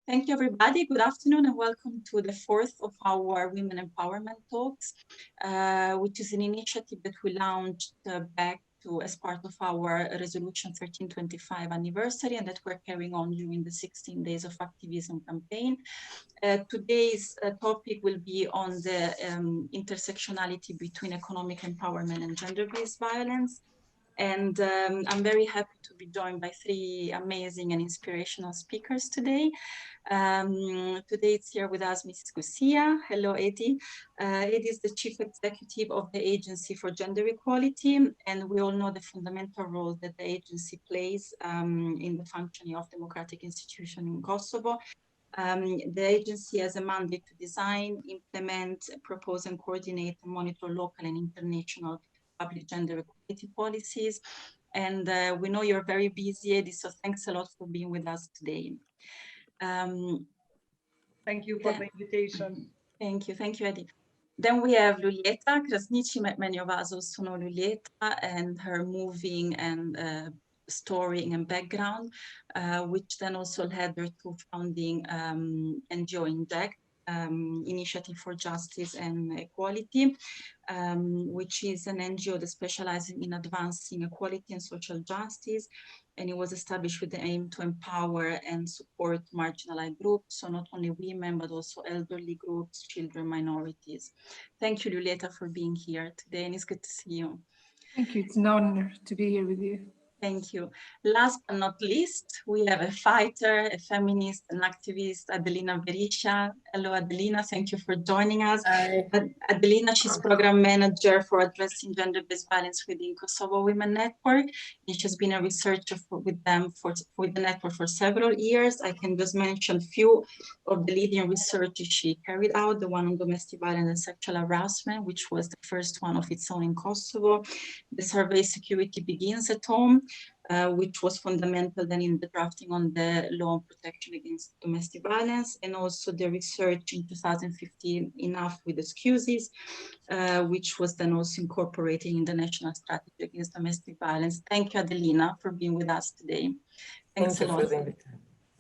Thank you, everybody. Good afternoon and welcome to the fourth of our Women Empowerment Talks, which is an initiative that we launched back as part of our Resolution 1325 anniversary and that we're carrying on during the 16 Days of Activism campaign. Today's topic will be on the intersectionality between economic empowerment and gender-based violence. And I'm very happy to be joined by three amazing and inspirational speakers today. Today it's here with us Mrs. Gusia. Hello, Eddie. Eddie is the Chief Executive of the Agency for Gender Equality, and we all know the fundamental role that the agency plays in the functioning of democratic institutions in Kosovo. The agency has a mandate to design, implement, propose and coordinate and monitor local and international public gender equality policies. And we know you're very busy, Eddie, so thanks a lot for being with us today. Thank you for the invitation. Thank you, Eddie. Then we have Lulieta Krasnici, many of us also know Lulieta and her moving and story and background, which then also led her to founding NGO Inject, Initiative for Justice and Equality, which is an NGO that specializes in advancing equality and social justice. And it was established with the aim to empower and support marginalized groups, so not only women, but also elderly groups, children, minorities. Thank you, Lulieta, for being here today, and it's good to see you. Thank you. It's an honor to be here with you. Thank you. Last but not least, we have a fighter, a feminist, an activist, Adelina Berisha. Hello, Adelina. Thank you for joining us. Hi. Adelina, she's program manager for addressing gender-based violence within Kosovo Women Network. And she's been a researcher with the network for several years. I can just mention a few of the leading research she carried out, the one on domestic violence and sexual harassment, which was the first one of its own in Kosovo. The survey Security Begins at Home, which was fundamental then in the drafting on the law on protection against domestic violence, and also the research in 2015, Enough with Excuses, which was then also incorporated in the National Strategy Against Domestic Violence. Thank you, Adelina, for being with us today. Thanks a lot.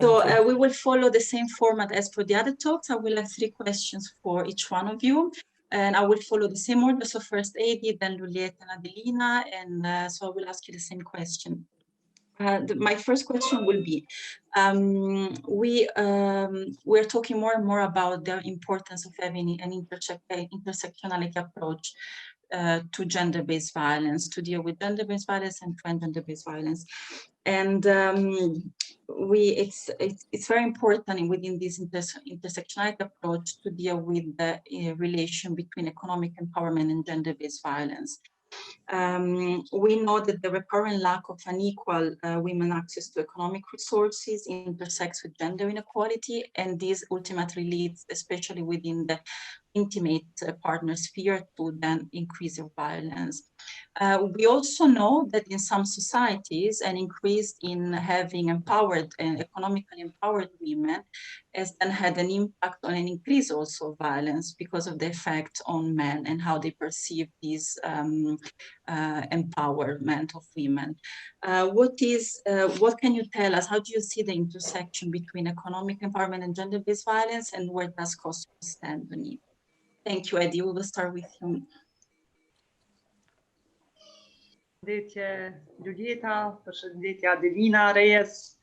So we will follow the same format as for the other talks. I will have 3 questions for each one of you. And I will follow the same order. So first Edi, then Lulieta and Adelina. And so I will ask you the same question. My first question will be, we're talking more and more about the importance of having an intersectionality approach to gender-based violence, to deal with gender-based violence and gender-based violence. And it's very important within this intersectionality approach to deal with the relation between economic empowerment and gender-based violence. We know that the recurrent lack of unequal women access to economic resources intersects with gender inequality, and this ultimately leads, especially within the intimate partner sphere, to then increase of violence. We also know that in some societies, an increase in having empowered and economically empowered women has then had an impact on an increase also of violence because of the effect on men and how they perceive this empowerment of women. What can you tell us? How do you see the intersection between economic empowerment and gender-based violence, and where does Kosovo stand on it? Thank you, Eddie. We will start with you. Lulieta, Adelina, Reyes,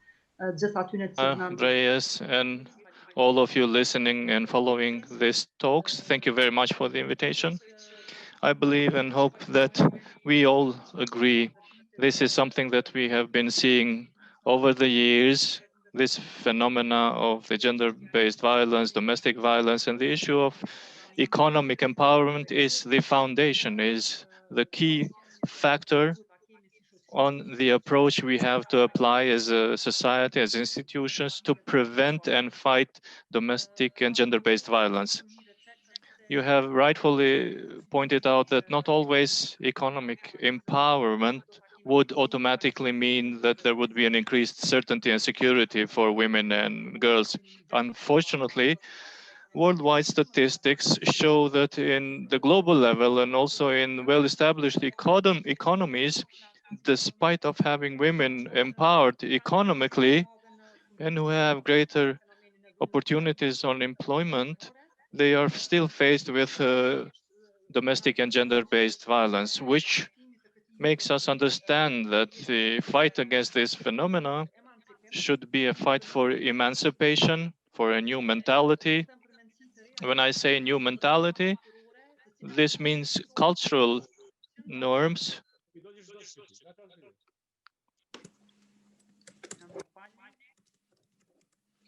Reyes, and all of you listening and following these talks, thank you very much for the invitation. I believe and hope that we all agree this is something that we have been seeing over the years, this phenomena of the gender-based violence, domestic violence, and the issue of economic empowerment is the foundation, is the key factor on the approach we have to apply as a society, as institutions, to prevent and fight domestic and gender-based violence. You have rightfully pointed out that not always economic empowerment would automatically mean that there would be an increased certainty and security for women and girls. Unfortunately, worldwide statistics show that in the global level and also in well-established economies, despite of having women empowered economically and who have greater opportunities on employment, they are still faced with domestic and gender-based violence, which makes us understand that the fight against this phenomena should be a fight for emancipation, for a new mentality. When I say new mentality, this means cultural norms.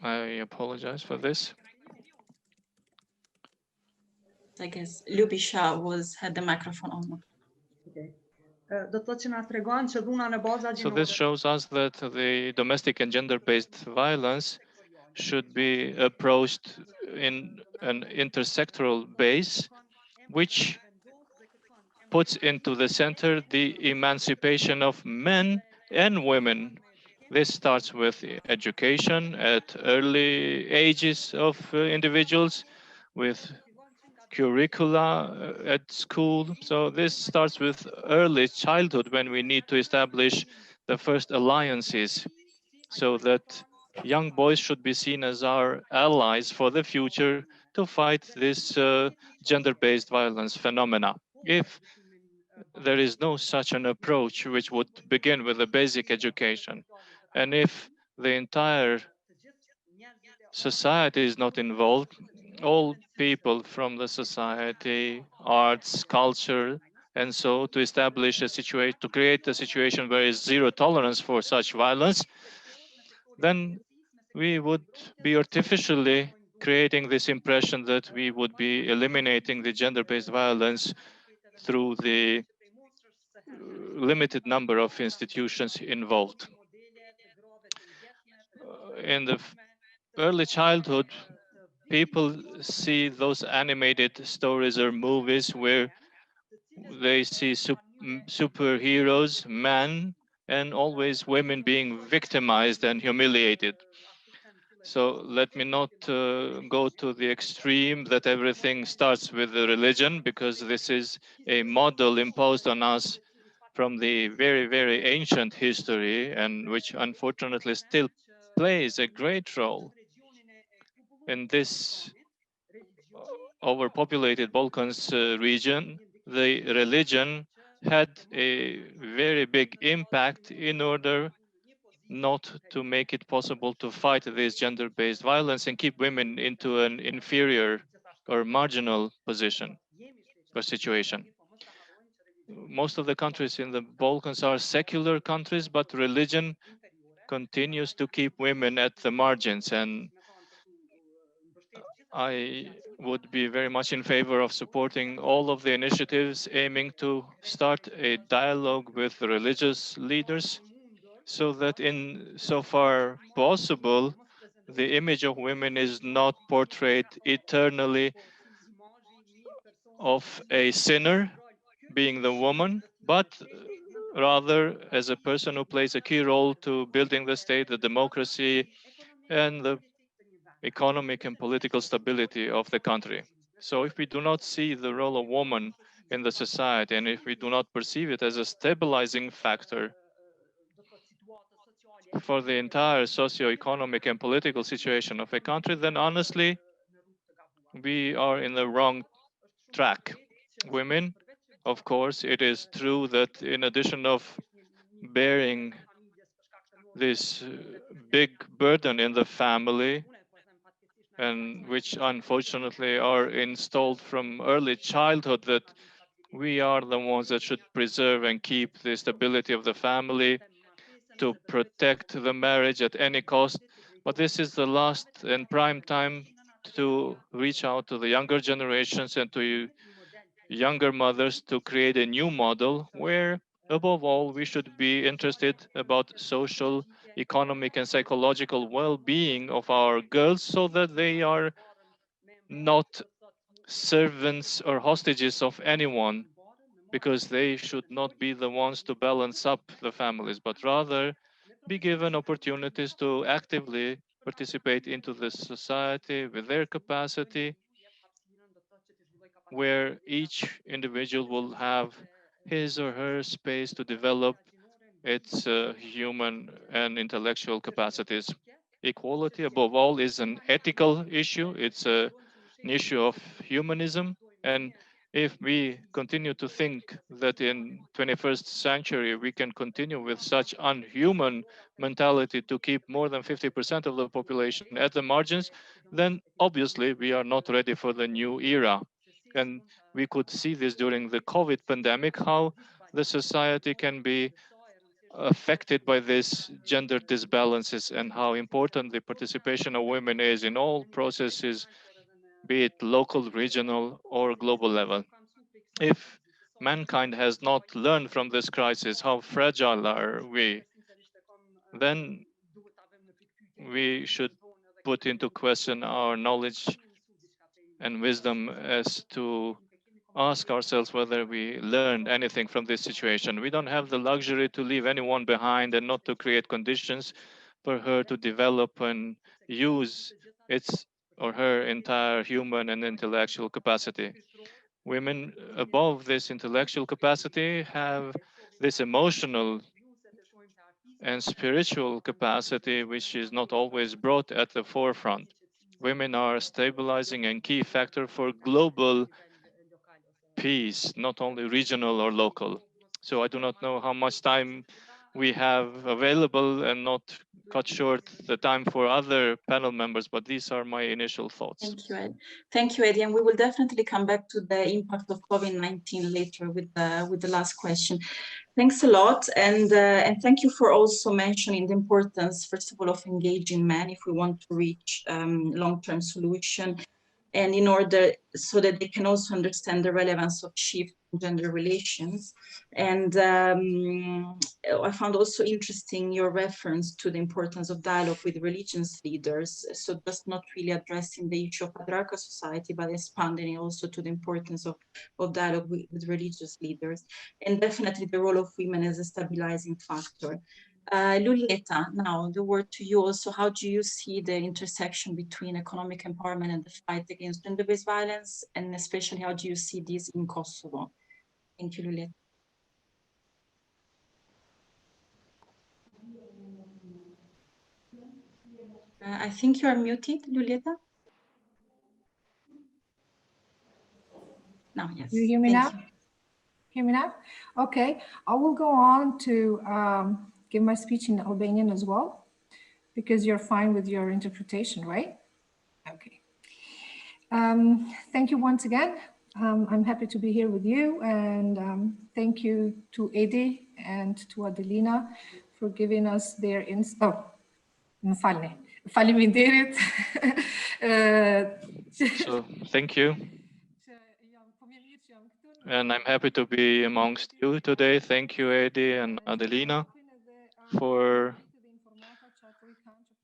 I apologize for this. I guess Lubisha had the microphone on. Okay. Do të thotë që na tregon që dhuna në baza So this shows us that the domestic and gender-based violence should be approached in an intersectoral base, which puts into the center the emancipation of men and women. This starts with education at early ages of individuals, with curricula at school. So this starts with early childhood when we need to establish the first alliances so that young boys should be seen as our allies for the future to fight this gender-based violence phenomena. If there is no such an approach which would begin with a basic education, and if the entire society is not involved, all people from the society, arts, culture, and so to establish a situation, to create a situation where is zero tolerance for such violence, then we would be artificially creating this impression that we would be eliminating the gender-based violence through the limited number of institutions involved. In the early childhood, people see those animated stories or movies where they see superheroes, men, and always women being victimized and humiliated. So let me not go to the extreme that everything starts with the religion, because this is a model imposed on us from the very, very ancient history, and which unfortunately still plays a great role in this overpopulated Balkans region. The religion had a very big impact in order not to make it possible to fight this gender-based violence and keep women into an inferior or marginal position or situation. Most of the countries in the Balkans are secular countries, but religion continues to keep women at the margins. And I would be very much in favor of supporting all of the initiatives aiming to start a dialogue with the religious leaders so that in so far possible, the image of women is not portrayed eternally of a sinner being the woman, but rather as a person who plays a key role to building the state, the democracy, and the economic and political stability of the country. So if we do not see the role of woman in the society, and if we do not perceive it as a stabilizing factor for the entire socio-economic and political situation of a country, then honestly, we are in the wrong track. Women, of course, it is true that in addition of bearing this big burden in the family, and which unfortunately are installed from early childhood, that we are the ones that should preserve and keep the stability of the family, to protect the marriage at any cost. But this is the last and prime time to reach out to the younger generations and to younger mothers to create a new model where, above all, we should be interested about social, economic, and psychological well-being of our girls so that they are not servants or hostages of anyone, because they should not be the ones to balance up the families, but rather be given opportunities to actively participate into the society with their capacity, where each individual will have his or her space to develop its human and intellectual capacities. equality, above all, is an ethical issue. It's an issue of humanism. And if we continue to think that in 21st century we can continue with such unhuman mentality to keep more than 50% of the population at the margins, then obviously we are not ready for the new era. And we could see this during the COVID pandemic, how the society can be affected by these gender disbalances and how important the participation of women is in all processes, be it local, regional, or global level. If mankind has not learned from this crisis how fragile are we, then we should put into question our knowledge and wisdom as to ask ourselves whether we learned anything from this situation. We don't have the luxury to leave anyone behind and not to create conditions for her to develop and use its or her entire human and intellectual capacity. Women above this intellectual capacity have this emotional and spiritual capacity, which is not always brought at the forefront. Women are a stabilizing and key factor for global peace, not only regional or local. So I do not know how much time we have available and not cut short the time for other panel members, but these are my initial thoughts. Thank you, Ed. Thank you, Eddie. And we will definitely come back to the impact of COVID-19 later with the last question. Thanks a lot. And thank you for also mentioning the importance, first of all, of engaging men if we want to reach long-term solution. And in order so that they can also understand the relevance of shift in gender relations. And I found also interesting your reference to the importance of dialogue with religious leaders. So just not really addressing the issue of patriarchal society, but expanding it also to the importance of dialogue with religious leaders. And definitely the role of women as a stabilizing factor. Lulieta, now the word to you also. How do you see the intersection between economic empowerment and the fight against gender-based violence? And especially, how do you see this in Kosovo? Thank you, Lulieta. I think you are muted, Lulieta. No, yes. Do you hear me Thank now? you. Hear me now? Okay, I will go on to give my speech in Albanian as well, because you're fine with your interpretation, right? Okay. Thank you once again. I'm happy to be here with you, and thank you to Eddie and to Adelina for giving us their falli minderit. So thank you. And I'm happy to be amongst you today. Thank you, Eddie and Adelina, for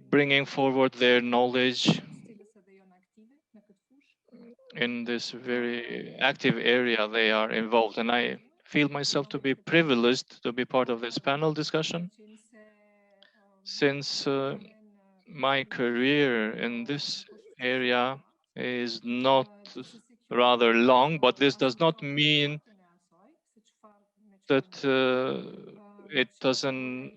bringing forward their knowledge in this very active area they are involved. And I feel myself to be privileged to be part of this panel discussion, since my career in this area is not rather long, but this does not mean that it doesn't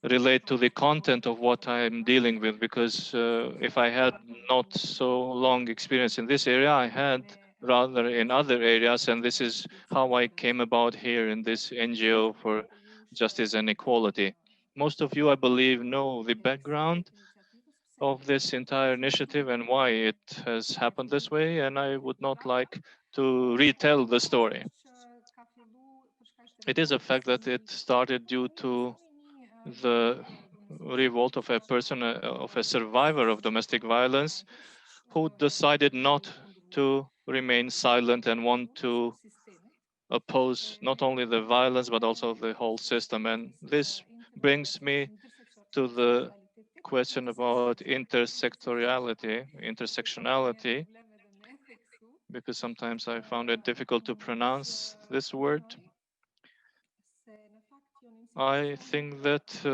relate to the content of what I'm dealing with, because if I had not so long experience in this area, I had rather in other areas, and this is how I came about here in this NGO for justice and equality. Most of you, I believe, know the background of this entire initiative and why it has happened this way, and I would not like to retell the story. It is a fact that it started due to the revolt of a person, of a survivor of domestic violence, who decided not to remain silent and want to oppose not only the violence but also the whole system. And this brings me to the question about intersectionality, because sometimes I found it difficult to pronounce this word. I think that,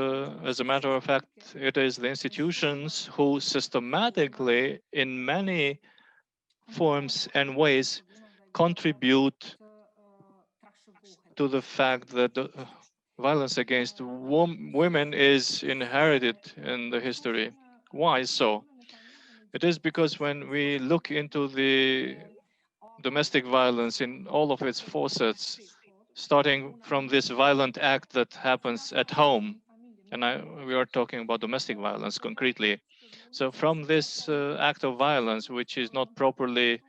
as a matter of fact, it is the institutions who systematically, in many forms and ways, contribute to the fact that violence against women is inherited in the history. Why so? It is because when we look into the domestic violence in all of its facets, starting from this violent act that happens at home, and we are talking about domestic violence concretely. So from this act of violence, which is not properly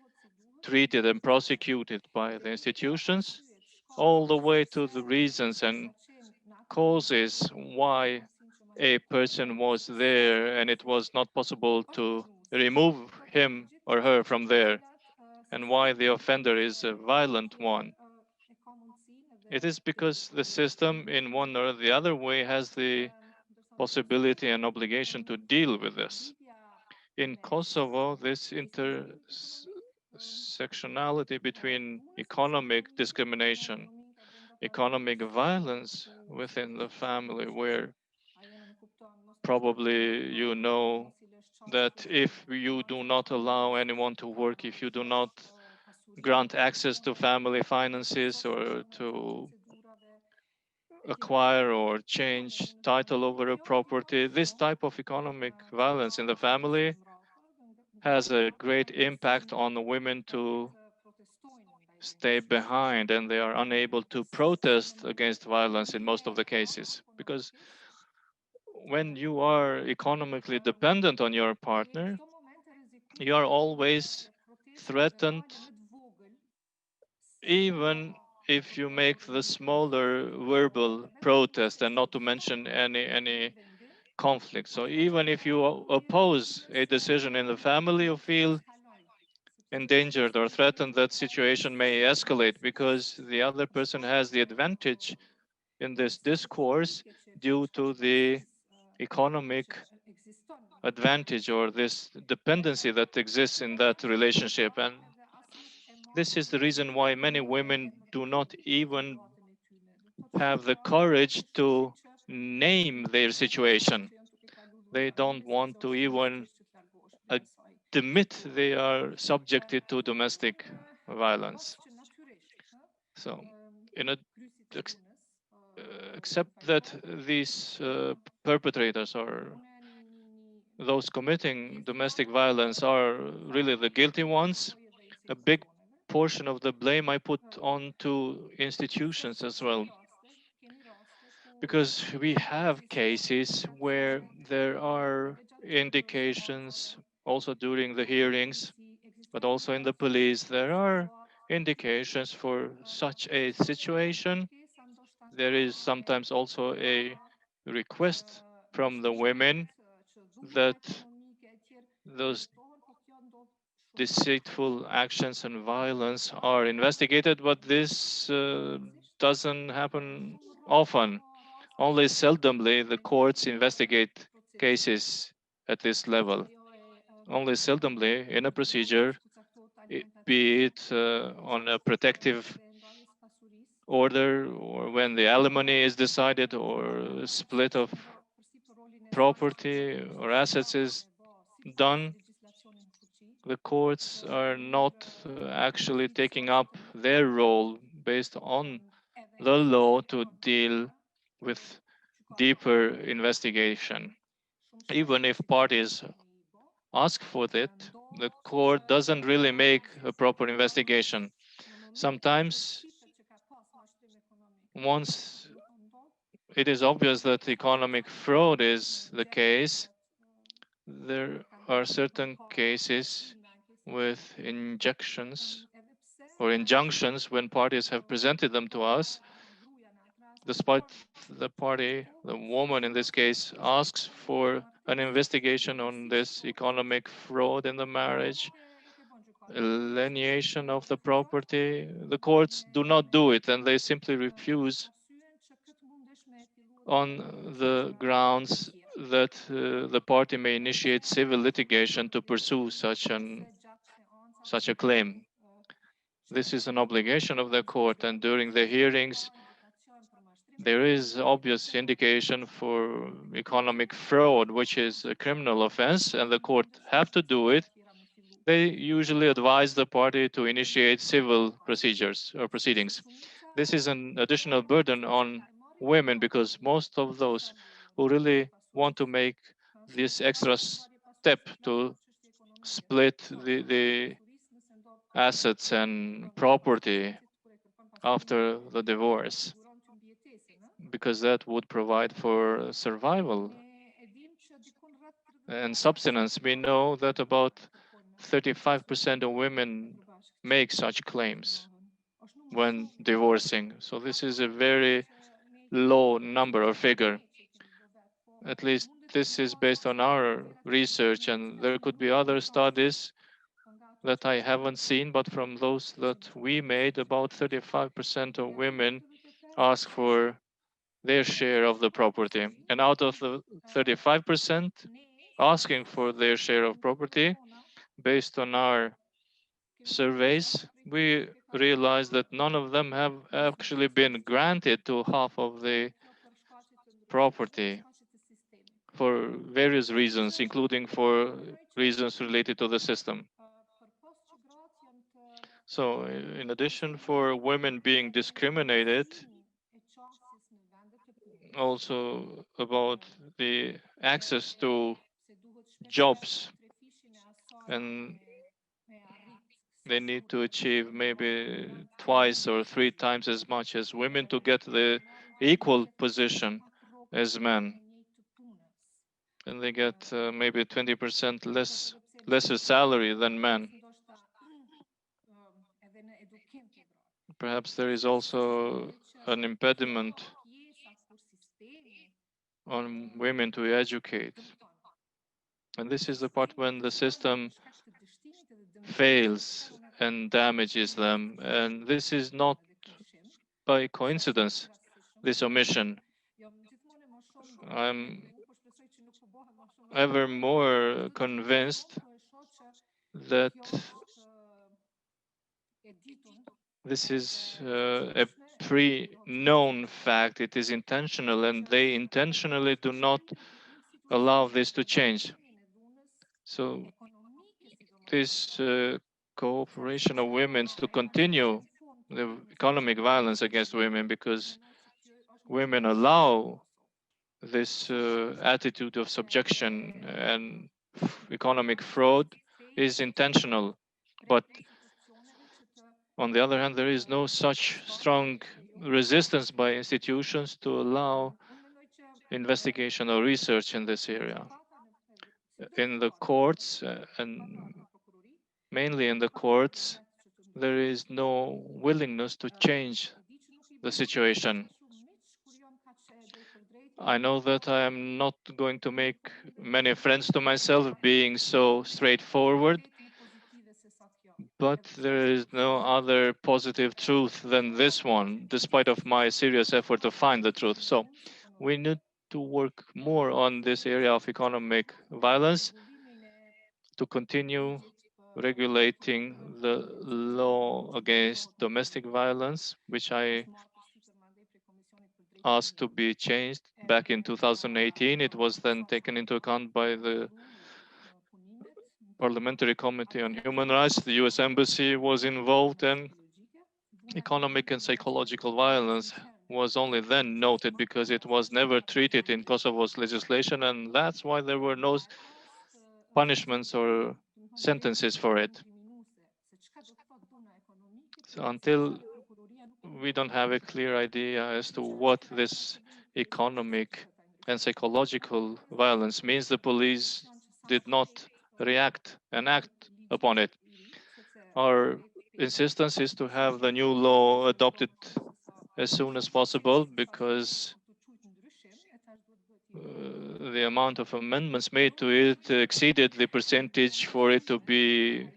treated and prosecuted by the institutions, all the way to the reasons and causes why a person was there and it was not possible to remove him or her from there, and why the offender is a violent one. It is because the system, in one or the other way, has the possibility and obligation to deal with this. In Kosovo, this intersectionality between economic discrimination, economic violence within the family, where probably you know that if you do not allow anyone to work, if you do not grant access to family finances or to acquire or change title over a property, this type of economic violence in the family has a great impact on the women to stay behind, and they are unable to protest against violence in most of the cases. Because when you are economically dependent on your partner, you are always threatened, even if you make the smaller verbal protest, and not to mention any conflict. So even if you oppose a decision in the family, you feel endangered or threatened that situation may escalate because the other person has the advantage in this discourse due to the economic advantage or this dependency that exists in that relationship. And this is the reason why many women do not even have the courage to name their situation. They don't want to even admit they are subjected to domestic violence. So, in a, ex- except that these perpetrators or those committing domestic violence are really the guilty ones, a big portion of the blame I put on to institutions as well. Because we have cases where there are indications, also during the hearings, but also in the police, there are indications for such a situation. There is sometimes also a request from the women that those deceitful actions and violence are investigated, but this doesn't happen often. Only seldomly the courts investigate cases at this level. Only seldomly in a procedure, be it on a protective order or when the alimony is decided or split of property or assets is done, the courts are not actually taking up their role based on the law to deal with deeper investigation. Even if parties ask for it, the court doesn't really make a proper investigation. Sometimes, once it is obvious that economic fraud is the case, there are certain cases with injections or injunctions when parties have presented them to us. Despite the party, the woman in this case, asks for an investigation on this economic fraud in the marriage, alienation of the property, the courts do not do it and they simply refuse on the grounds that the party may initiate civil litigation to pursue such a claim. This is an obligation of the court, and during the hearings, there is obvious indication for economic fraud, which is a criminal offense, and the court have to do it. They usually advise the party to initiate civil procedures or proceedings. This is an additional burden on women, because most of those who really want to make this extra step to split the assets and property after the divorce, because that would provide for survival and subsistence. We know that about 35% of women make such claims when divorcing. So this is a very low number or figure. At least this is based on our research, and there could be other studies that I haven't seen, but from those that we made, about 35% of women ask for their share of the property. And out of the 35% asking for their share of property, based on our surveys, we realized that none of them have actually been granted to half of the property for various reasons, including for reasons related to the system. So, in addition for women being discriminated, also about the access to jobs, and they need to achieve maybe twice or three times as much as women to get the equal position as men, and they get maybe 20% lesser salary than men. Perhaps there is also an impediment on women to educate. And this is the part when the system fails and damages them. And this is not by coincidence, this omission. I'm ever more convinced that this is a pre-known fact. It is intentional, and they intentionally do not allow this to change. So this cooperation of women to continue the economic violence against women, because women allow this attitude of subjection and economic fraud, is intentional. But on the other hand, there is no such strong resistance by institutions to allow investigation or research in this area. In the courts, and mainly in the courts, there is no willingness to change the situation. I know that I am not going to make many friends to myself being so straightforward, but there is no other positive truth than this one, despite of my serious effort to find the truth. So we need to work more on this area of economic violence to continue regulating the law against domestic violence, which I asked to be changed back in 2018. It was then taken into account by the Parliamentary Committee on Human Rights. The US Embassy was involved, and economic and psychological violence was only then noted because it was never treated in Kosovo's legislation, and that's why there were no punishments or sentences for it. So until we don't have a clear idea as to what this economic and psychological violence means, the police did not react and act upon it. Our insistence is to have the new law adopted as soon as possible, because the amount of amendments made to it exceeded the percentage for it to be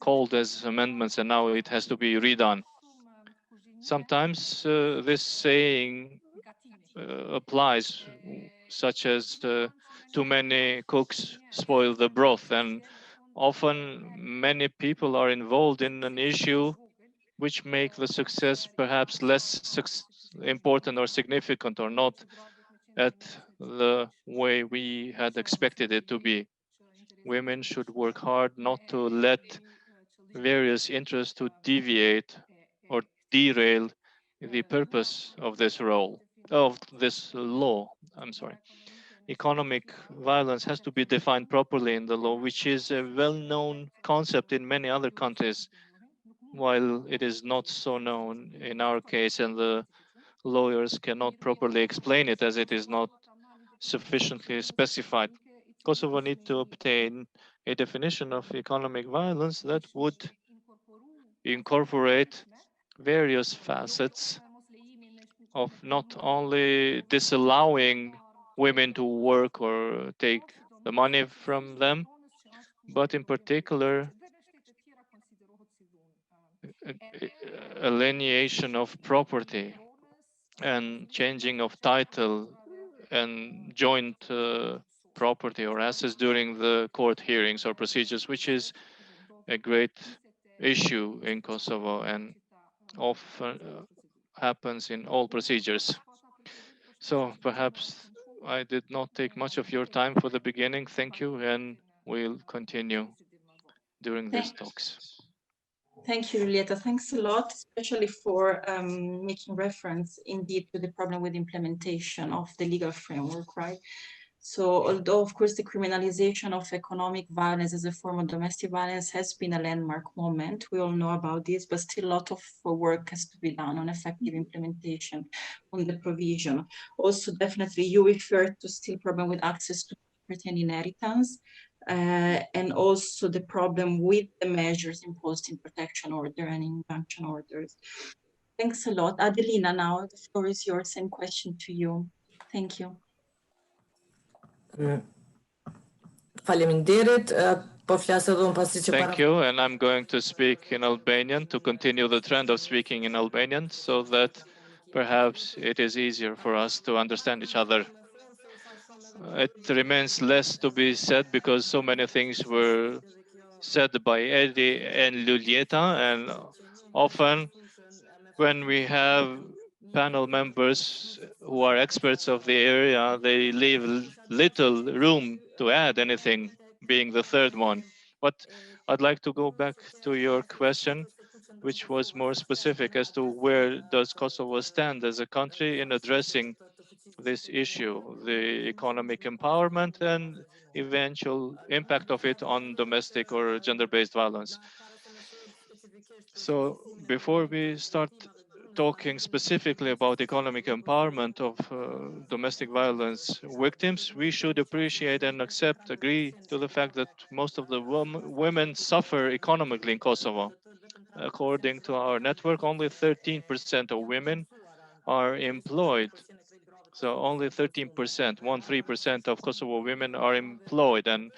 called as amendments, and now it has to be redone. Sometimes this saying applies, such as too many cooks spoil the broth, and often many people are involved in an issue which make the success perhaps less important or significant, or not at the way we had expected it to be. Women should work hard not to let various interests to deviate or derail the purpose of this role. of this law. I'm sorry. Economic violence has to be defined properly in the law, which is a well-known concept in many other countries, while it is not so known in our case, and the lawyers cannot properly explain it as it is not sufficiently specified. Kosovo need to obtain a definition of economic violence that would incorporate various facets of not only disallowing women to work or take the money from them, but in particular alienation of property and changing of title and joint property or assets during the court hearings or procedures, which is a great issue in Kosovo and often happens in all procedures. So perhaps I did not take much of your time for the beginning. Thank you, and we'll continue during these talks. Thank you, Julieta. Thanks a lot, especially for making reference indeed to the problem with implementation of the legal framework, right? So although, of course, the criminalization of economic violence as a form of domestic violence has been a landmark moment, we all know about this, but still a lot of work has to be done on effective implementation on the provision. Also, definitely, you referred to still problem with access to property and inheritance, and also the problem with the measures imposed in protection order and injunction orders. Thanks a lot. Adelina, now the floor is yours. Same question to you. Thank you. Thank you, and I'm going to speak in Albanian to continue the trend of speaking in Albanian so that perhaps it is easier for us to understand each other. It remains less to be said because so many things were said by Eddie and Lulieta, and often when we have panel members who are experts of the area, they leave little room to add anything, being the third one. But I'd like to go back to your question, which was more specific as to where does Kosovo stand as a country in addressing this issue, the economic empowerment and eventual impact of it on domestic or gender-based violence. So before we start talking specifically about economic empowerment of domestic violence victims, we should appreciate and accept, agree to the fact that most of the women suffer economically in Kosovo. According to our network, only 13% of women are employed. So only 13%, 13% of Kosovo women are employed. And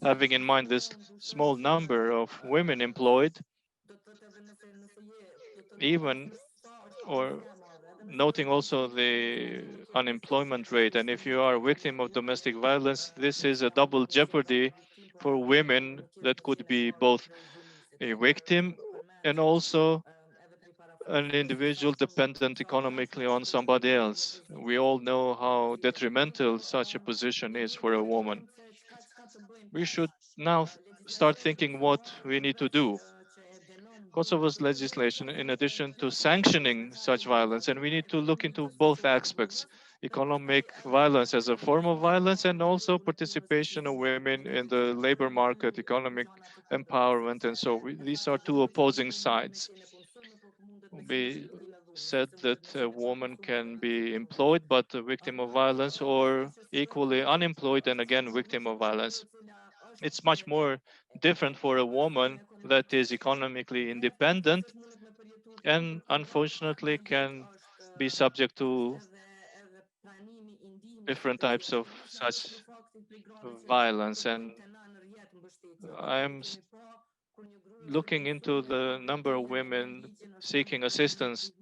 having in mind this small number of women employed, even or noting also the unemployment rate. And if you are a victim of domestic violence, this is a double jeopardy for women that could be both a victim and also an individual dependent economically on somebody else. We all know how detrimental such a position is for a woman. We should now start thinking what we need to do. Kosovo's legislation, in addition to sanctioning such violence, and we need to look into both aspects, economic violence as a form of violence and also participation of women in the labor market, economic empowerment. And so these are two opposing sides. We said that a woman can be employed but a victim of violence, or equally unemployed and again victim of violence. It's much more different for a woman that is economically independent and unfortunately can be subject to different types of such violence. And I'm looking into the number of women seeking assistance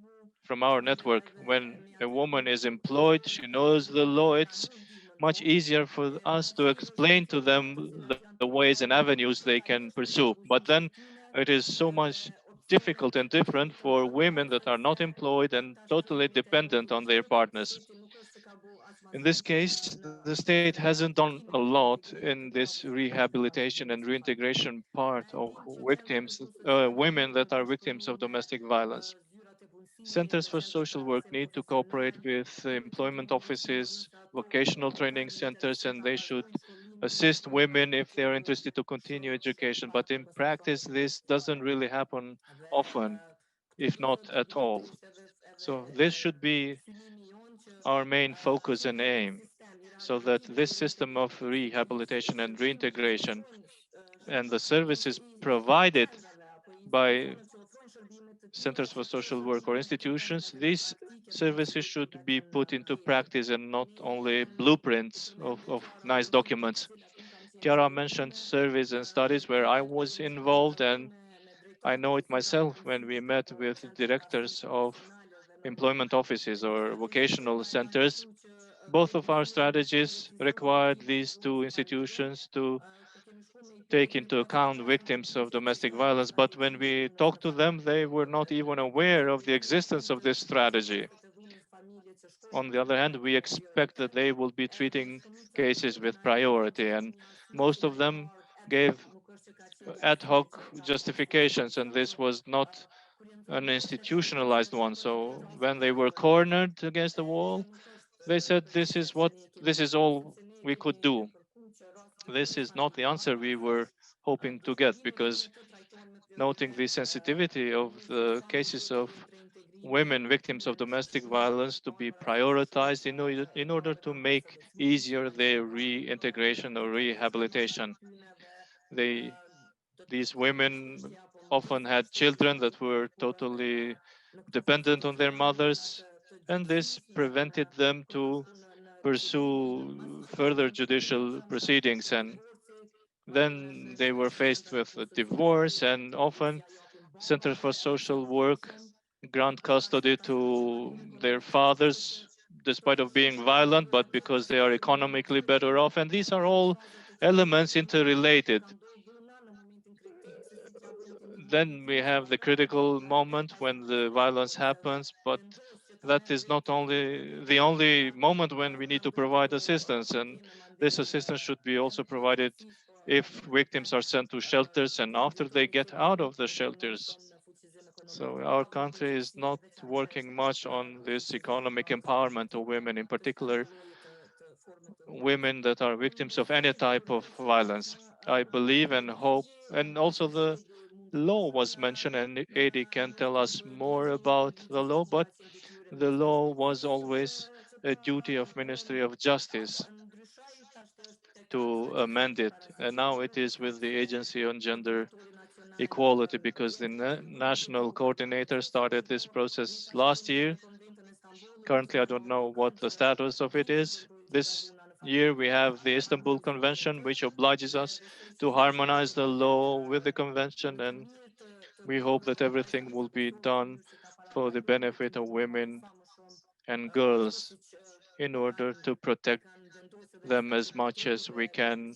from our network. When a woman is employed, she knows the law, it's much easier for us to explain to them the ways and avenues they can pursue. But then it is so much difficult and different for women that are not employed and totally dependent on their partners. In this case, the state hasn't done a lot in this rehabilitation and reintegration part of victims, women that are victims of domestic violence. Centers for social work need to cooperate with employment offices, vocational training centers, and they should assist women if they are interested to continue education. But in practice, this doesn't really happen often, if not at all. So this should be our main focus and aim, so that this system of rehabilitation and reintegration and the services provided by centers for social work or institutions, these services should be put into practice and not only blueprints of nice documents. Chiara mentioned surveys and studies where I was involved, and I know it myself when we met with directors of employment offices or vocational centers. Both of our strategies required these two institutions to take into account victims of domestic violence, but when we talked to them, they were not even aware of the existence of this strategy. On the other hand, we expect that they will be treating cases with priority, and most of them gave ad hoc justifications, and this was not an institutionalized one. So when they were cornered against the wall, they said, this is all we could do. This is not the answer we were hoping to get, because noting the sensitivity of the cases of women victims of domestic violence to be prioritized in order to make easier their reintegration or rehabilitation. They, these women often had children that were totally dependent on their mothers, and this prevented them to pursue further judicial proceedings. And then they were faced with a divorce, and often Centers for Social Work grant custody to their fathers despite of being violent, but because they are economically better off. And these are all elements interrelated. Then we have the critical moment when the violence happens, but that is not only the only moment when we need to provide assistance, and this assistance should be also provided if victims are sent to shelters and after they get out of the shelters. So our country is not working much on this economic empowerment of women, in particular women that are victims of any type of violence. I believe and hope, and also the law was mentioned, and Adi can tell us more about the law, but the law was always a duty of Ministry of Justice to amend it. And now it is with the Agency on Gender Equality, because the national coordinator started this process last year. Currently, I don't know what the status of it is. This year, we have the Istanbul Convention, which obliges us to harmonize the law with the convention, and we hope that everything will be done for the benefit of women and girls in order to protect them as much as we can,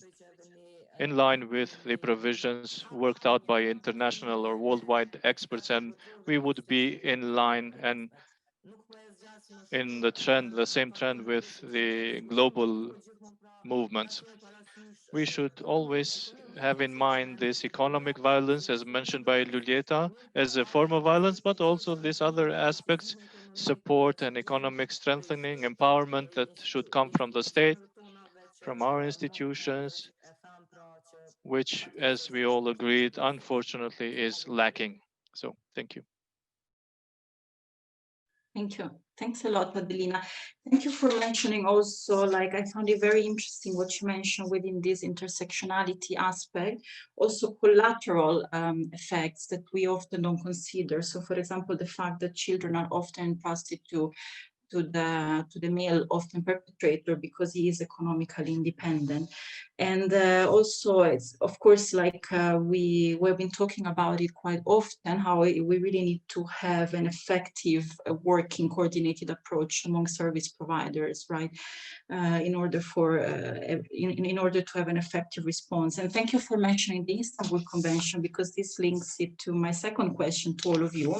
in line with the provisions worked out by international or worldwide experts. And we would be in line and in the trend, the same trend with the global movements. We should always have in mind this economic violence, as mentioned by Lulieta, as a form of violence, but also these other aspects, support and economic strengthening, empowerment that should come from the state, from our institutions, which, as we all agreed, unfortunately is lacking. So, thank you. Thank you. Thanks a lot, Adelina. Thank you for mentioning also, like, I found it very interesting what you mentioned within this intersectionality aspect, also collateral effects that we often don't consider. So, for example, the fact that children are often entrusted to the male often perpetrator because he is economically independent. And also, it's of course, like we've been talking about it quite often, how we really need to have an effective working coordinated approach among service providers, right? In order to have an effective response. And thank you for mentioning the Istanbul Convention, because this links it to my second question to all of you.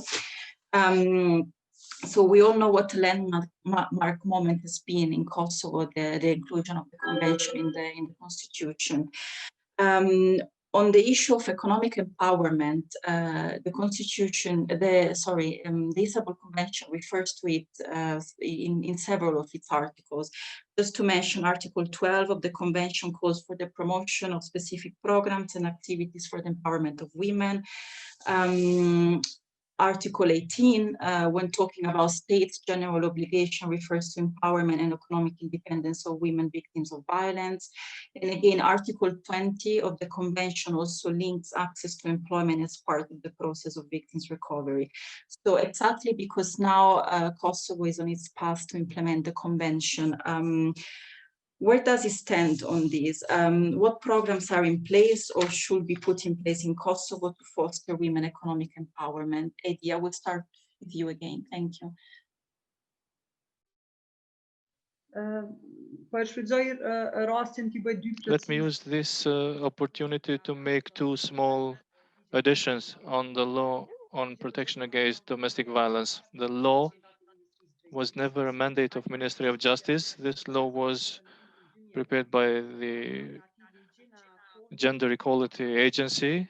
So we all know what a landmark moment has been in Kosovo, the inclusion of the convention in the constitution. On the issue of economic empowerment, the Constitution, the Istanbul Convention refers to it in several of its articles. Just to mention, Article 12 of the Convention calls for the promotion of specific programs and activities for the empowerment of women. Article 18, when talking about states' general obligation, refers to empowerment and economic independence of women victims of violence. And again, Article 20 of the Convention also links access to employment as part of the process of victims' recovery. So exactly because now Kosovo is on its path to implement the Convention, where does it stand on this? What programs are in place or should be put in place in Kosovo to foster women economic empowerment? Edi, I will start with you again. Thank you. Let me use this opportunity to make two small additions on the law on protection against domestic violence. The law was never a mandate of Ministry of Justice. This law was prepared by the Gender Equality Agency,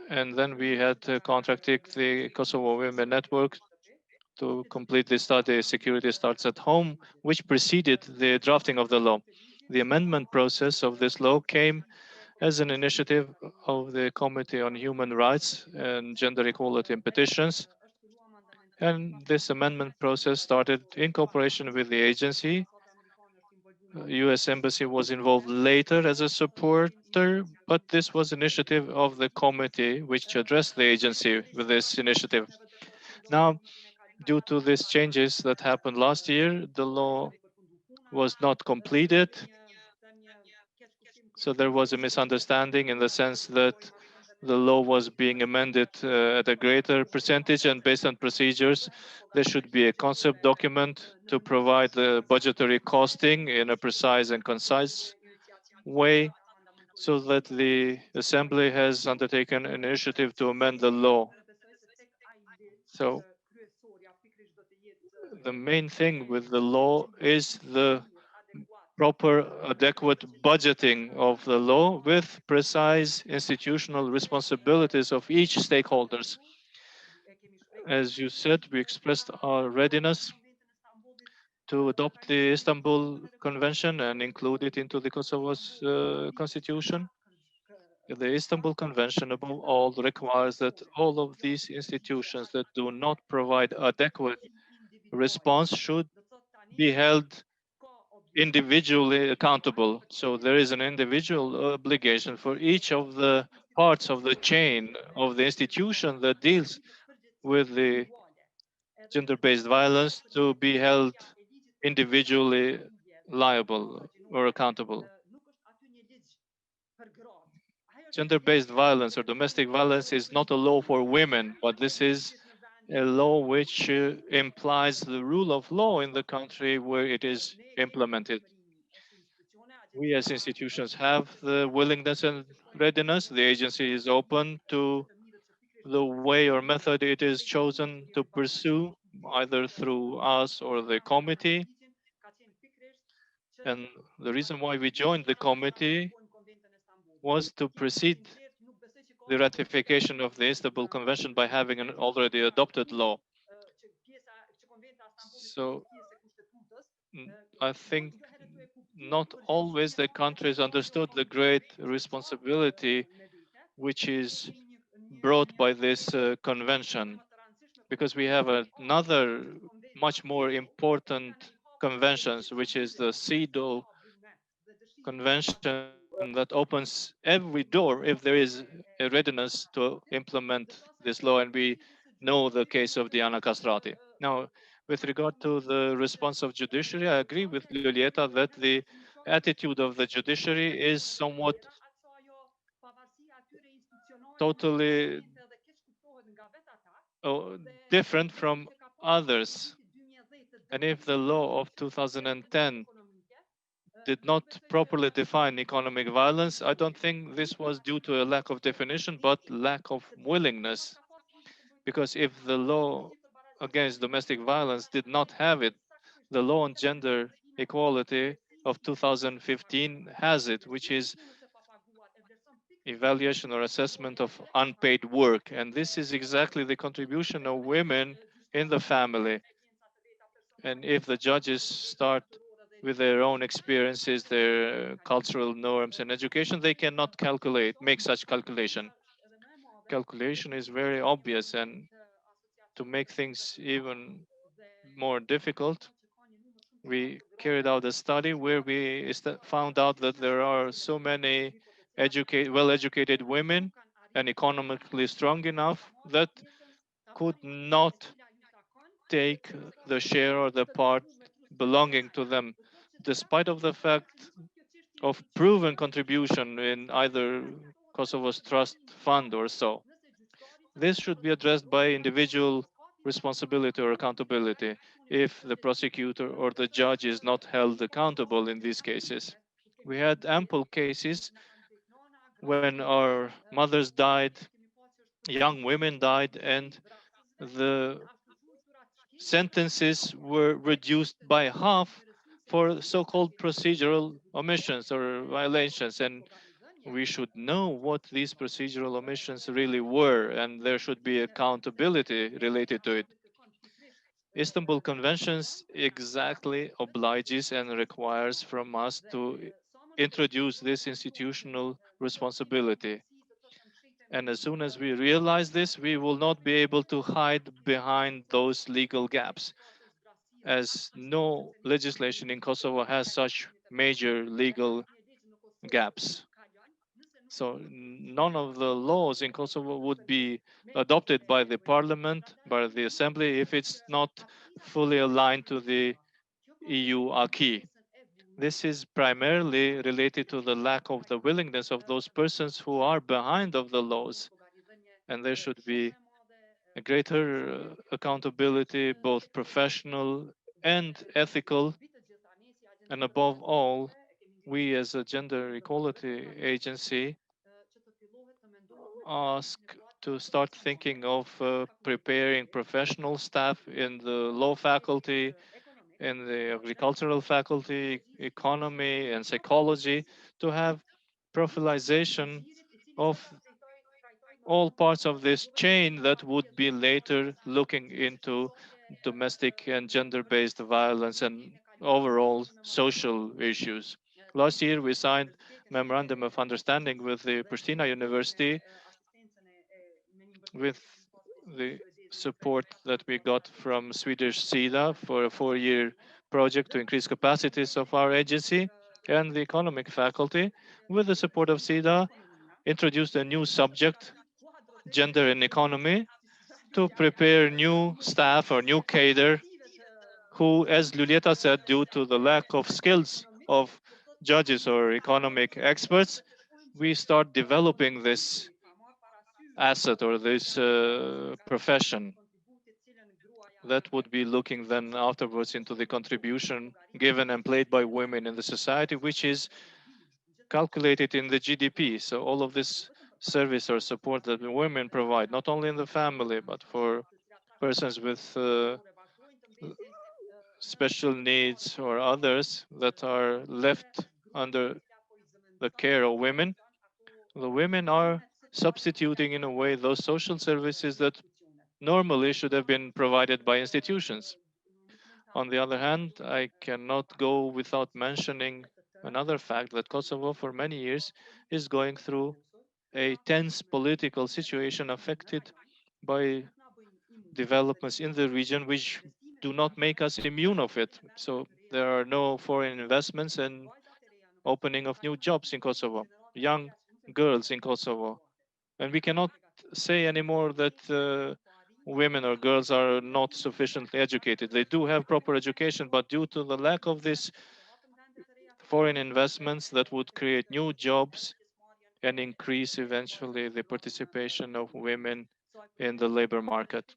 and then we had contracted the Kosovo Women Network to complete the study, Security Starts at Home, which preceded the drafting of the law. The amendment process of this law came as an initiative of the Committee on Human Rights and Gender Equality and Petitions. And this amendment process started in cooperation with the agency. US Embassy was involved later as a supporter, but this was initiative of the committee which addressed the agency with this initiative. Now, due to these changes that happened last year, the law was not completed. So there was a misunderstanding in the sense that the law was being amended at a greater percentage, and based on procedures, there should be a concept document to provide the budgetary costing in a precise and concise way, so that the Assembly has undertaken an initiative to amend the law. So the main thing with the law is the proper adequate budgeting of the law with precise institutional responsibilities of each stakeholders. As you said, we expressed our readiness to adopt the Istanbul Convention and include it into the Kosovo's constitution. The Istanbul Convention, above all, requires that all of these institutions that do not provide adequate response should be held individually accountable. So there is an individual obligation for each of the parts of the chain of the institution that deals with the gender-based violence to be held individually liable or accountable. Gender-based violence or domestic violence is not a law for women, but this is a law which implies the rule of law in the country where it is implemented. We as institutions have the willingness and readiness. The agency is open to the way or method it is chosen to pursue, either through us or the committee. And the reason why we joined the committee was to precede the ratification of the Istanbul Convention by having an already adopted law. So I think not always the countries understood the great responsibility which is brought by this convention, because we have another much more important conventions, which is the CEDAW convention that opens every door if there is a readiness to implement this law, and we know the case of Diana Castrati. Now, with regard to the response of judiciary, I agree with Lulieta that the attitude of the judiciary is somewhat totally different from others. And if the law of 2010 did not properly define economic violence, I don't think this was due to a lack of definition, but lack of willingness. Because if the law against domestic violence did not have it, the law on gender equality of 2015 has it, which is evaluation or assessment of unpaid work. And this is exactly the contribution of women in the family. And if the judges start with their own experiences, their cultural norms and education, they cannot make such calculation. Calculation is very obvious, and to make things even more difficult, we carried out a study where we found out that there are so many well-educated women and economically strong enough that could not take the share or the part belonging to them, despite of the fact of proven contribution in either Kosovo's trust fund or so. This should be addressed by individual responsibility or accountability if the prosecutor or the judge is not held accountable in these cases. We had ample cases when our mothers died, young women died, and the sentences were reduced by half for so-called procedural omissions or violations. And we should know what these procedural omissions really were, and there should be accountability related to it. Istanbul Conventions exactly obliges and requires from us to introduce this institutional responsibility. And as soon as we realize this, we will not be able to hide behind those legal gaps, as no legislation in Kosovo has such major legal gaps. So none of the laws in Kosovo would be adopted by the parliament, by the assembly, if it's not fully aligned to the EU acquis. This is primarily related to the lack of the willingness of those persons who are behind of the laws. And there should be a greater accountability, both professional and ethical. And above all, we as a gender equality agency ask to start thinking of preparing professional staff in the law faculty, in the agricultural faculty, economy, and psychology to have profilization of all parts of this chain that would be later looking into domestic and gender-based violence and overall social issues. Last year, we signed memorandum of understanding with the Pristina University with the support that we got from Swedish SIDA for a 4-year project to increase capacities of our agency, and the economic faculty, with the support of SIDA, introduced a new subject, gender and economy, to prepare new staff or new cadre who, as Lulieta said, due to the lack of skills of judges or economic experts, we start developing this asset or this profession that would be looking then afterwards into the contribution given and played by women in the society, which is calculated in the GDP. So all of this service or support that the women provide, not only in the family, but for persons with special needs or others that are left under the care of women, the women are substituting in a way those social services that normally should have been provided by institutions. On the other hand, I cannot go without mentioning another fact that Kosovo for many years is going through a tense political situation affected by developments in the region which do not make us immune of it. So there are no foreign investments and opening of new jobs in Kosovo, young girls in Kosovo. And we cannot say anymore that women or girls are not sufficiently educated. They do have proper education, but due to the lack of these foreign investments that would create new jobs and increase eventually the participation of women in the labor market.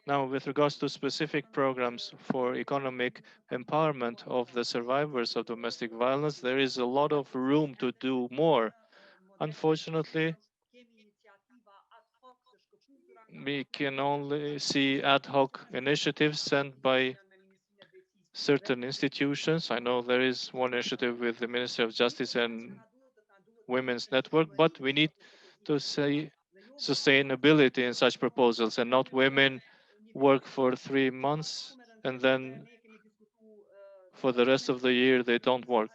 Now, with regards to specific programs for economic empowerment of the survivors of domestic violence, there is a lot of room to do more. Unfortunately, we can only see ad hoc initiatives sent by certain institutions. I know there is one initiative with the Ministry of Justice and women's network, but we need to say sustainability in such proposals and not women work for 3 months and then for the rest of the year they don't work.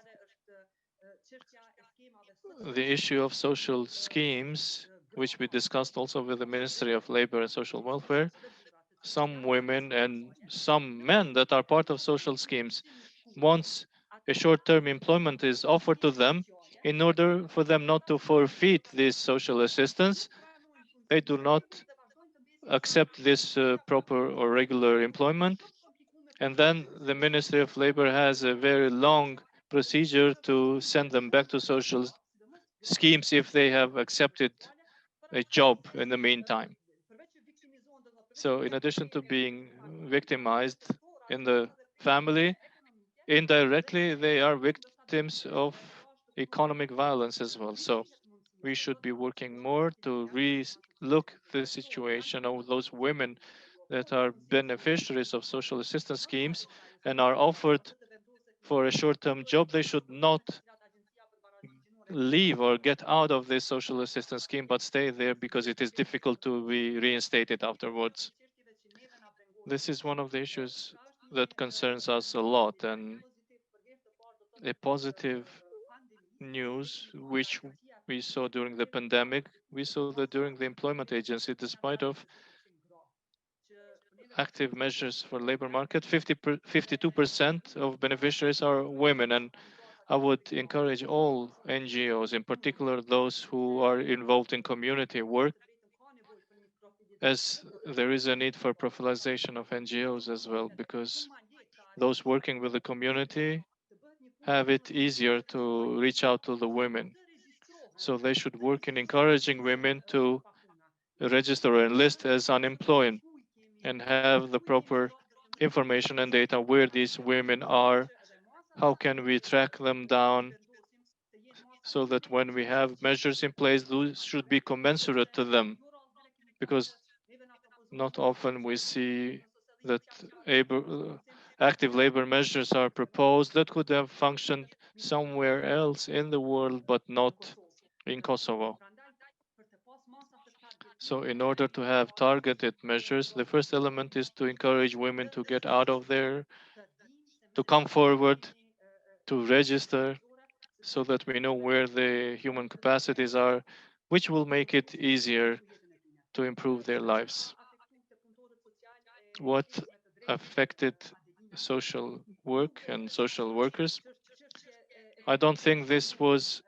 The issue of social schemes, which we discussed also with the Ministry of Labor and Social Welfare, some women and some men that are part of social schemes, once a short-term employment is offered to them, in order for them not to forfeit this social assistance, they do not accept this proper or regular employment. And then the Ministry of Labor has a very long procedure to send them back to social schemes if they have accepted a job in the meantime. So in addition to being victimized in the family, indirectly they are victims of economic violence as well. So we should be working more to look the situation of those women that are beneficiaries of social assistance schemes and are offered for a short-term job. They should not leave or get out of this social assistance scheme, but stay there because it is difficult to be reinstated afterwards. This is one of the issues that concerns us a lot, and a positive news which we saw during the pandemic, we saw that during the employment agency, despite of active measures for labor market, 52% of beneficiaries are women. And I would encourage all NGOs, in particular those who are involved in community work, as there is a need for professionalization of NGOs as well, because those working with the community have it easier to reach out to the women. So they should work in encouraging women to register or enlist as unemployed and have the proper information and data where these women are, how can we track them down, so that when we have measures in place, those should be commensurate to them. Because not often we see that active labor measures are proposed that could have functioned somewhere else in the world, but not in Kosovo. So in order to have targeted measures, the first element is to encourage women to get out of there, to come forward, to register, so that we know where the human capacities are, which will make it easier to improve their lives. What affected social work and social workers? I don't think this was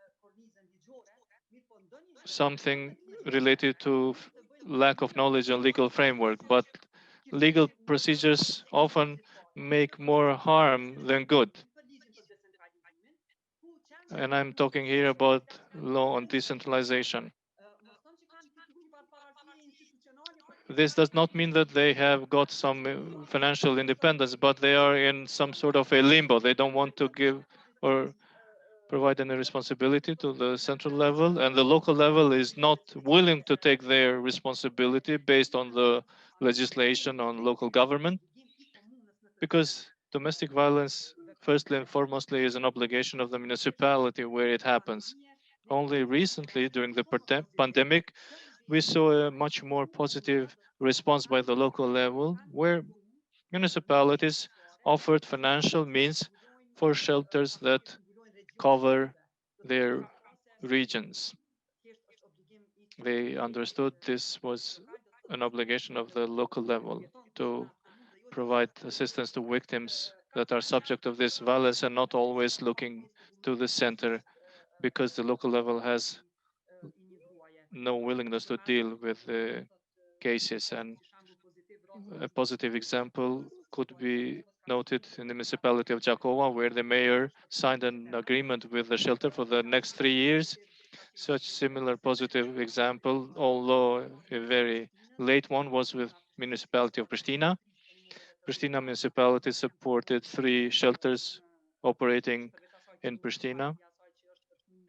something related to lack of knowledge on legal framework, but legal procedures often make more harm than good. And I'm talking here about law on decentralization. This does not mean that they have got some financial independence, but they are in some sort of a limbo. They don't want to give or provide any responsibility to the central level, and the local level is not willing to take their responsibility based on the legislation on local government, because domestic violence, firstly and foremostly, is an obligation of the municipality where it happens. Only recently, during the pandemic, we saw a much more positive response by the local level, where municipalities offered financial means for shelters that cover their regions. They understood this was an obligation of the local level to provide assistance to victims that are subject of this violence and not always looking to the center, because the local level has no willingness to deal with the cases. And a positive example could be noted in the municipality of Jakova, where the mayor signed an agreement with the shelter for the next 3 years. Such similar positive example, although a very late one, was with municipality of Pristina. Pristina municipality supported 3 shelters operating in Pristina,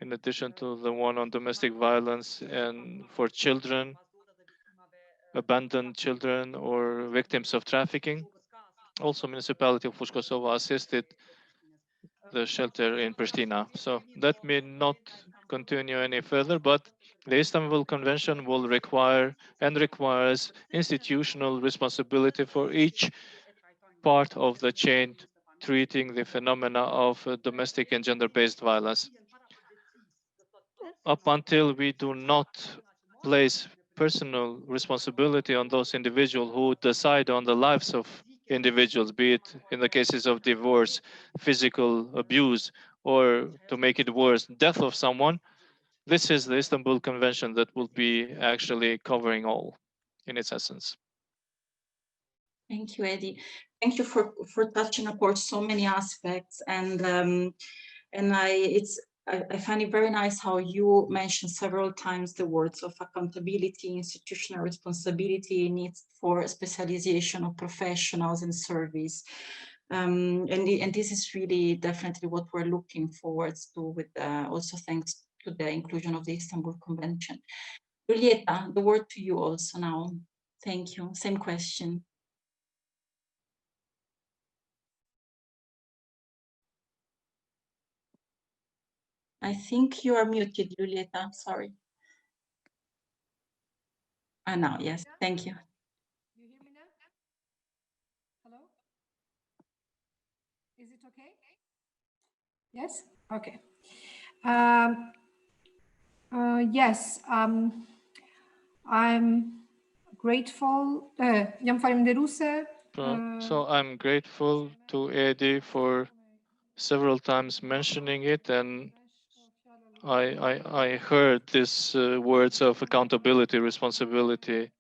in addition to the one on domestic violence and for children, abandoned children or victims of trafficking. Also, municipality of Fuskosova assisted the shelter in Pristina. So that may not continue any further, but the Istanbul Convention will require and requires institutional responsibility for each part of the chain treating the phenomena of domestic and gender-based violence. Up until we do not place personal responsibility on those individuals who decide on the lives of individuals, be it in the cases of divorce, physical abuse, or to make it worse, death of someone, this is the Istanbul Convention that will be actually covering all in its essence. Thank you, Eddie. Thank you for touching upon so many aspects, and I find it very nice how you mentioned several times the words of accountability, institutional responsibility, needs for specialization of professionals in service. And this is really definitely what we're looking forward to, with also thanks to the inclusion of the Istanbul Convention. Julieta, the word to you also now. Thank you. Same question. I think you are muted, Julieta. Sorry. Now, yes. Thank you. You hear me now? Hello? Is it okay? Yes? Okay. Yes, I'm grateful. Jam falenderuese. So I'm grateful to Eddie for several times mentioning it, and I heard these words of accountability, responsibility,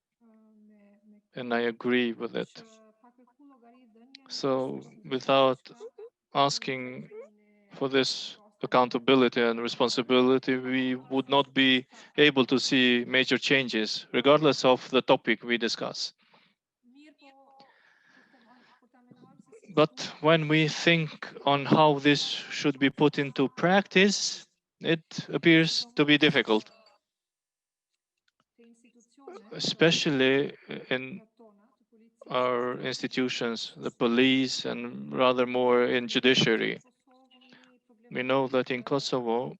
and I agree with it. So without asking for this accountability and responsibility, we would not be able to see major changes, regardless of the topic we discuss. But when we think on how this should be put into practice, it appears to be difficult, especially in our institutions, the police, and rather more in judiciary. We know that in Kosovo,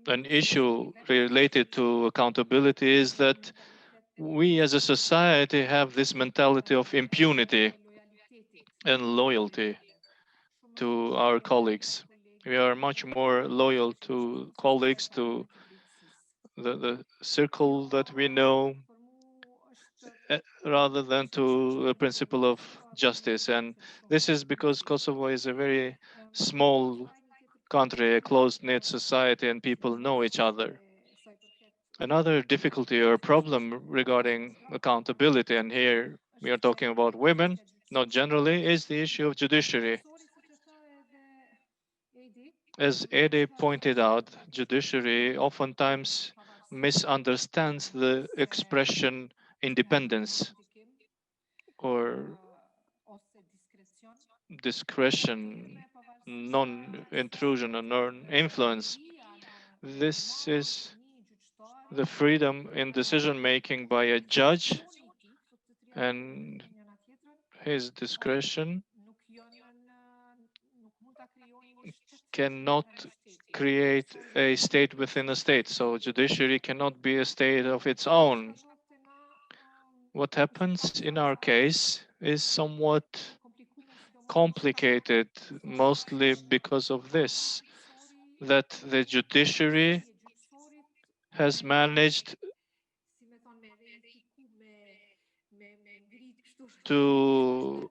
an issue related to accountability is that we as a society have this mentality of impunity and loyalty to our colleagues. We are much more loyal to colleagues, to the circle that we know, rather than to the principle of justice. And this is because Kosovo is a very small country, a close-knit society, and people know each other. Another difficulty or problem regarding accountability, and here we are talking about women, not generally, is the issue of judiciary. As Ede pointed out, judiciary oftentimes misunderstands the expression independence or discretion, non-intrusion or non-influence. This is the freedom in decision making by a judge and his discretion cannot create a state within a state. So judiciary cannot be a state of its own. What happens in our case is somewhat complicated, mostly because of this, that the judiciary has managed to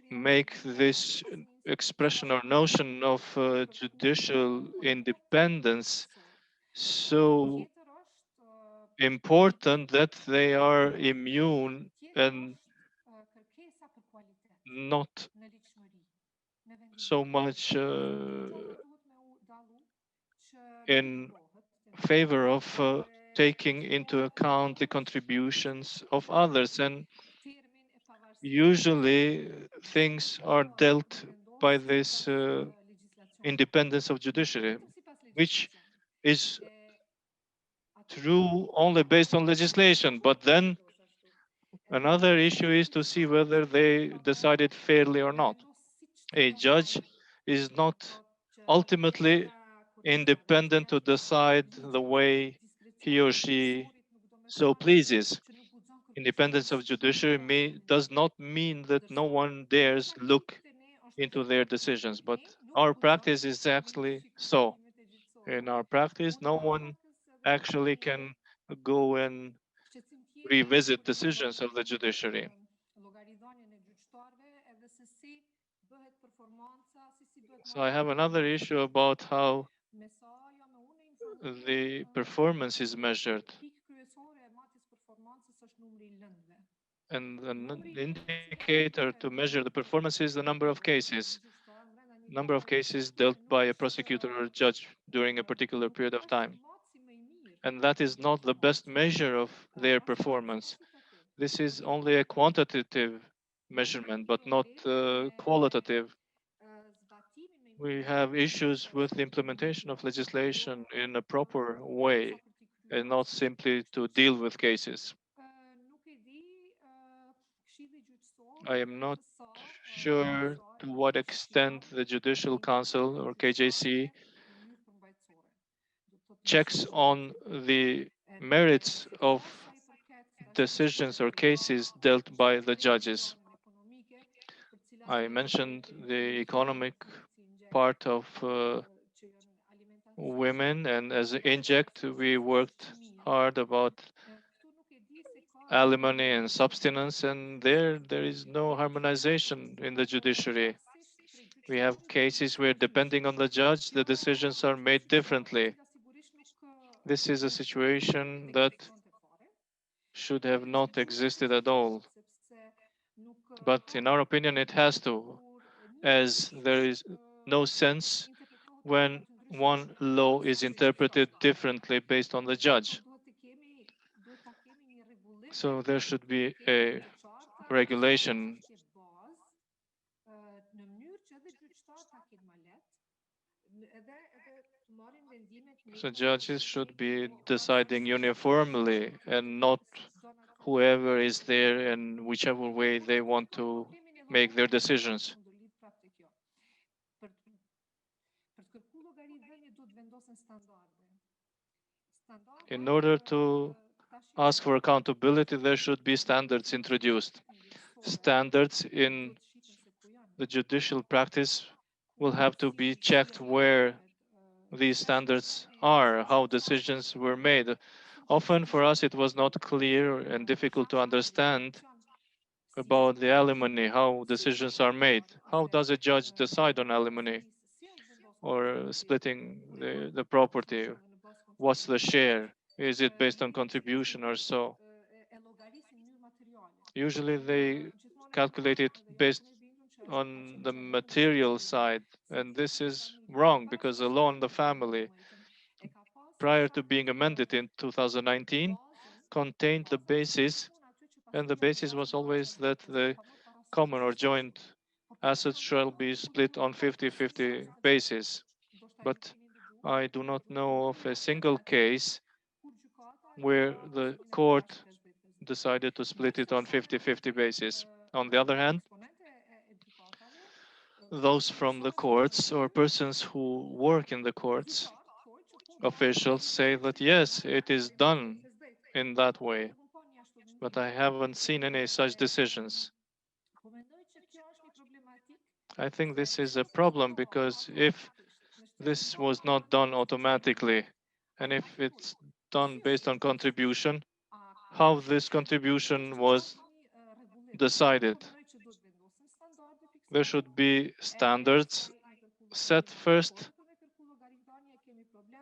make this expression or notion of judicial independence so important that they are immune and not so much in favor of taking into account the contributions of others. And usually things are dealt by this independence of judiciary, which is true only based on legislation. But then Another issue is to see whether they decided fairly or not. A judge is not ultimately independent to decide the way he or she so pleases. Independence of judiciary does not mean that no one dares look into their decisions, but our practice is actually so. In our practice, no one actually can go and revisit decisions of the judiciary. So I have another issue about how the performance is measured. And an indicator to measure the performance is the number of cases dealt by a prosecutor or judge during a particular period of time. And that is not the best measure of their performance. This is only a quantitative measurement, but not qualitative. We have issues with the implementation of legislation in a proper way and not simply to deal with cases. I am not sure to what extent the Judicial Council or KJC checks on the merits of decisions or cases dealt by the judges. I mentioned the economic part of women, and as Inject, we worked hard about alimony and subsistence, and there is no harmonization in the judiciary. We have cases where, depending on the judge, the decisions are made differently. This is a situation that should have not existed at all. But in our opinion, it has to, as there is no sense when one law is interpreted differently based on the judge. So there should be a regulation. So judges should be deciding uniformly and not whoever is there and whichever way they want to make their decisions. In order to ask for accountability, there should be standards introduced. Standards in the judicial practice will have to be checked where these standards are, how decisions were made. Often for us, it was not clear and difficult to understand about the alimony, how decisions are made. How does a judge decide on alimony or splitting the property? What's the share? Is it based on contribution or so? Usually they calculate it based on the material side, and this is wrong because the law on the family, prior to being amended in 2019, contained the basis, and the basis was always that the common or joint assets shall be split on 50-50 basis. But I do not know of a single case where the court decided to split it on 50-50 basis. On the other hand, those from the courts or persons who work in the courts, officials say that yes, it is done in that way. But I haven't seen any such decisions. I think this is a problem because if this was not done automatically and if it's done based on contribution, how this contribution was decided. There should be standards set first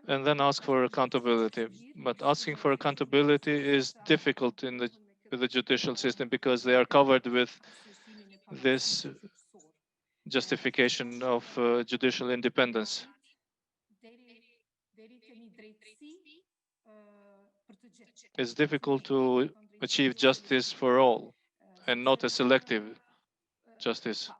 and then ask for accountability. But asking for accountability is difficult in the judicial system because they are covered with this justification of judicial independence. It's difficult to achieve justice for all and not a selective justice.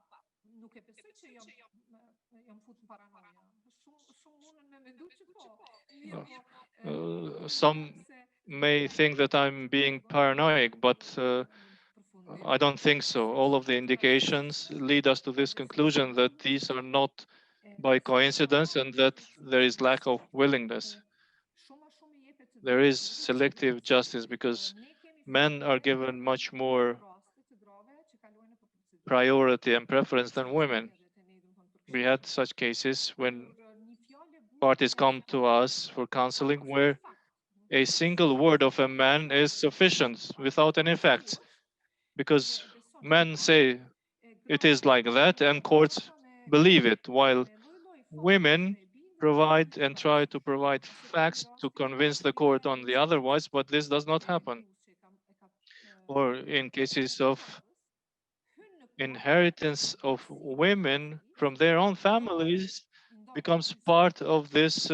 Some may think that I'm being paranoid, but I don't think so. All of the indications lead us to this conclusion that these are not by coincidence and that there is lack of willingness. There is selective justice because men are given much more priority and preference than women. We had such cases when parties come to us for counseling where a single word of a man is sufficient without any facts because men say it is like that and courts believe it, while women provide and try to provide facts to convince the court on the otherwise, but this does not happen. Or in cases of inheritance of women from their own families becomes part of this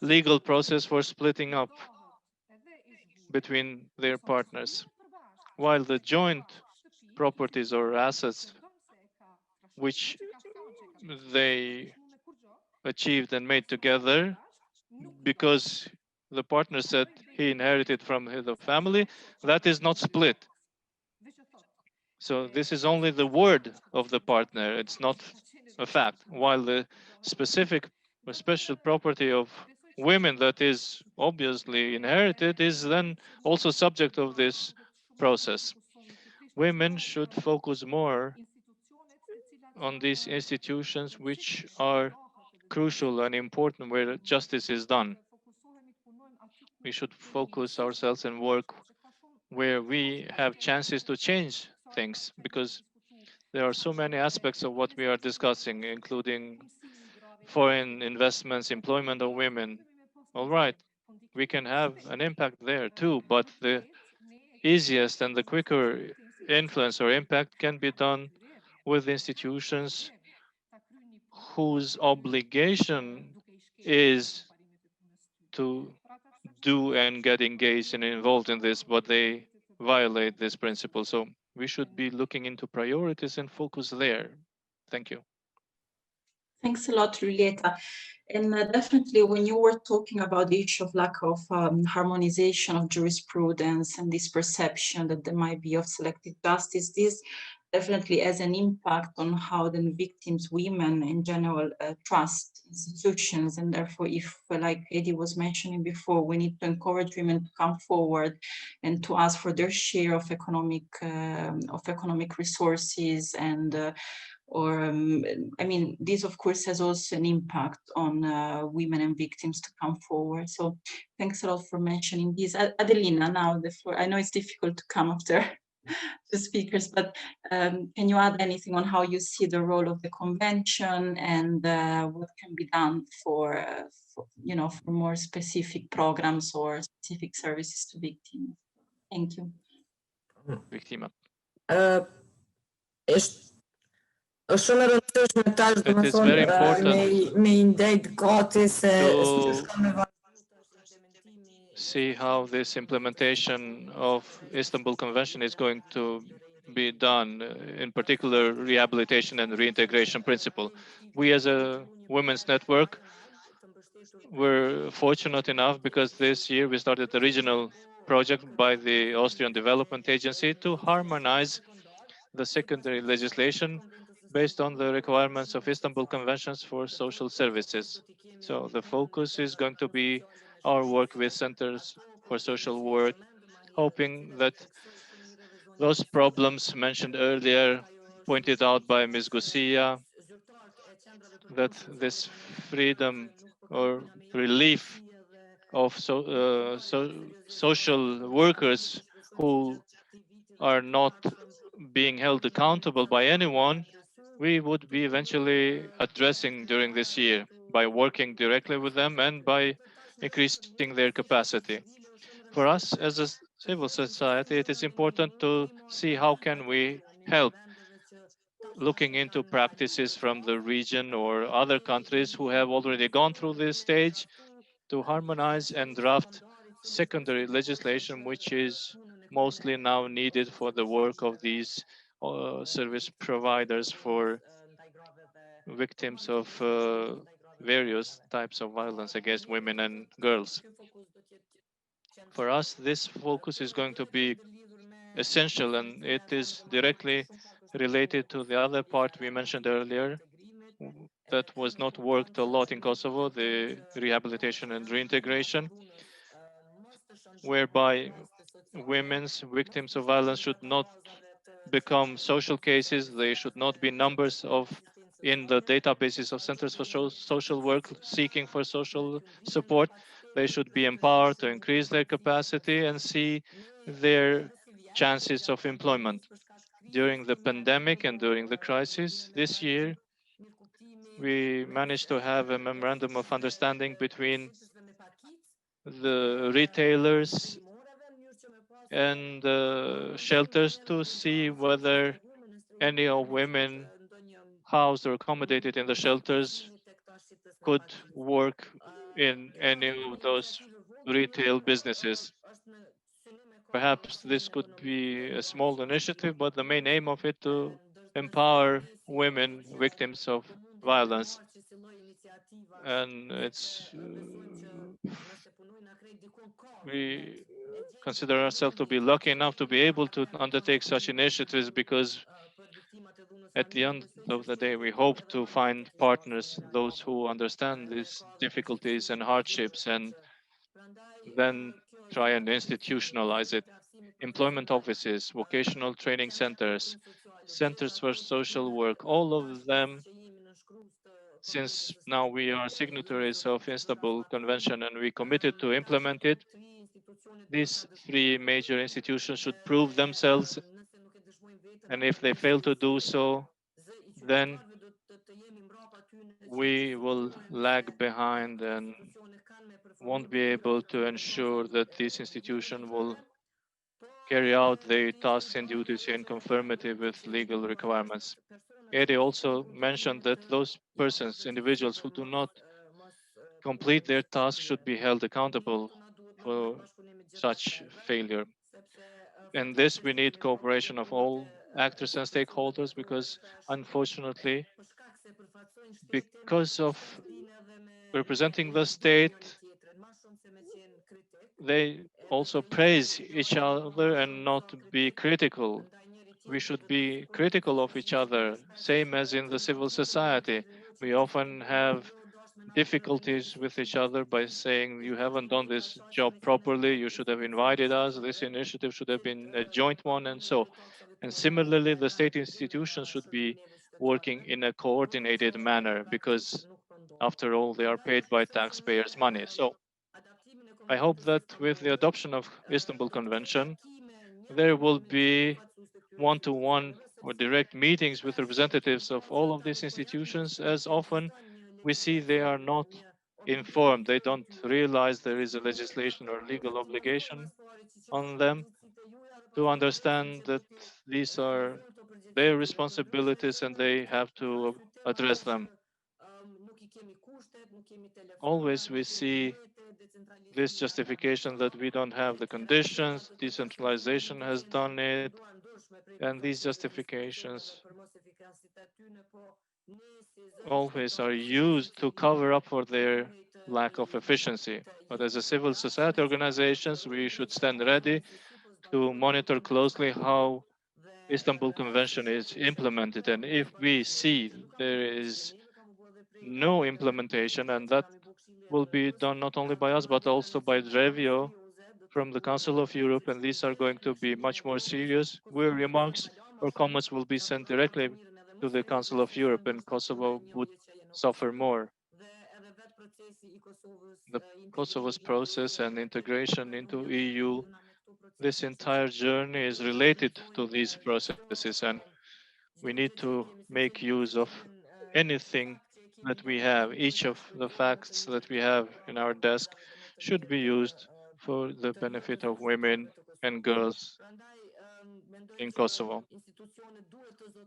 legal process for splitting up between their partners, while the joint properties or assets which they achieved and made together because the partner said he inherited from the family, that is not split. So this is only the word of the partner, it's not a fact, while the specific or special property of women that is obviously inherited is then also subject of this process. Women should focus more on these institutions which are crucial and important where justice is done. We should focus ourselves and work where we have chances to change things because there are so many aspects of what we are discussing, including foreign investments, employment of women. All right, we can have an impact there too, but the easiest and the quicker influence or impact can be done with institutions whose obligation is to do and get engaged and involved in this, but they violate this principle. So we should be looking into priorities and focus there. Thank you. Thanks a lot, Julieta. And definitely, when you were talking about the issue of lack of harmonization of jurisprudence and this perception that there might be of selective justice, this definitely has an impact on how the victims, women in general, trust institutions. And therefore, if, like Eddie was mentioning before, we need to encourage women to come forward and to ask for their share of economic resources and I mean, this of course has also an impact on women and victims to come forward. So thanks a lot for mentioning this. Adelina, now the floor. I know it's difficult to come after the speakers, but can you add anything on how you see the role of the convention and what can be done for for more specific programs or specific services to victims? Thank you. Victima. It is very important to see how this implementation of Istanbul Convention is going to be done, in particular rehabilitation and reintegration principle. We as a women's network were fortunate enough because this year we started a regional project by the Austrian Development Agency to harmonize the secondary legislation based on the requirements of Istanbul Conventions for social services. So the focus is going to be our work with centers for social work, hoping that those problems mentioned earlier, pointed out by Ms. Gucia, that this freedom or relief of social workers who are not being held accountable by anyone, we would be eventually addressing during this year by working directly with them and by increasing their capacity. For us as a civil society, it is important to see how can we help looking into practices from the region or other countries who have already gone through this stage to harmonize and draft secondary legislation, which is mostly now needed for the work of these service providers for victims of various types of violence against women and girls. For us, this focus is going to be essential, and it is directly related to the other part we mentioned earlier that was not worked a lot in Kosovo, the rehabilitation and reintegration, whereby women's victims of violence should not become social cases. They should not be numbers of in the databases of centers for social work seeking for social support. They should be empowered to increase their capacity and see their chances of employment. During the pandemic and during the crisis this year, we managed to have a memorandum of understanding between the retailers and the shelters to see whether any of women housed or accommodated in the shelters could work in any of those retail businesses. Perhaps this could be a small initiative, but the main aim of it to empower women victims of violence. And we consider ourselves to be lucky enough to be able to undertake such initiatives because at the end of the day, we hope to find partners, those who understand these difficulties and hardships, and then try and institutionalize it. Employment offices, vocational training centers, centers for social work, all of them, since now we are signatories of Istanbul Convention and we committed to implement it, these three major institutions should prove themselves, and if they fail to do so, then we will lag behind and won't be able to ensure that this institution will carry out their tasks and duties in conformity with legal requirements. Eri also mentioned that those persons, individuals who do not complete their tasks should be held accountable for such failure. And this we need cooperation of all actors and stakeholders because unfortunately, because of representing the state, they also praise each other and not be critical. We should be critical of each other, same as in the civil society. We often have difficulties with each other by saying, you haven't done this job properly, you should have invited us, this initiative should have been a joint one, and so. And similarly, the state institutions should be working in a coordinated manner because, after all, they are paid by taxpayers' money. So I hope that with the adoption of Istanbul Convention, there will be one-to-one or direct meetings with representatives of all of these institutions. As often we see they are not informed, they don't realize there is a legislation or legal obligation on them to understand that these are their responsibilities and they have to address them. Always we see this justification that we don't have the conditions, decentralization has done it, and these justifications always are used to cover up for their lack of efficiency. But as a civil society organizations, we should stand ready to monitor closely how Istanbul Convention is implemented. And if we see there is no implementation, and that will be done not only by us, but also by Revio from the Council of Europe, and these are going to be much more serious, where remarks or comments will be sent directly to the Council of Europe, and Kosovo would suffer more. The Kosovo's process and integration into EU, this entire journey is related to these processes, and we need to make use of anything that we have. Each of the facts that we have in our desk should be used for the benefit of women and girls in Kosovo.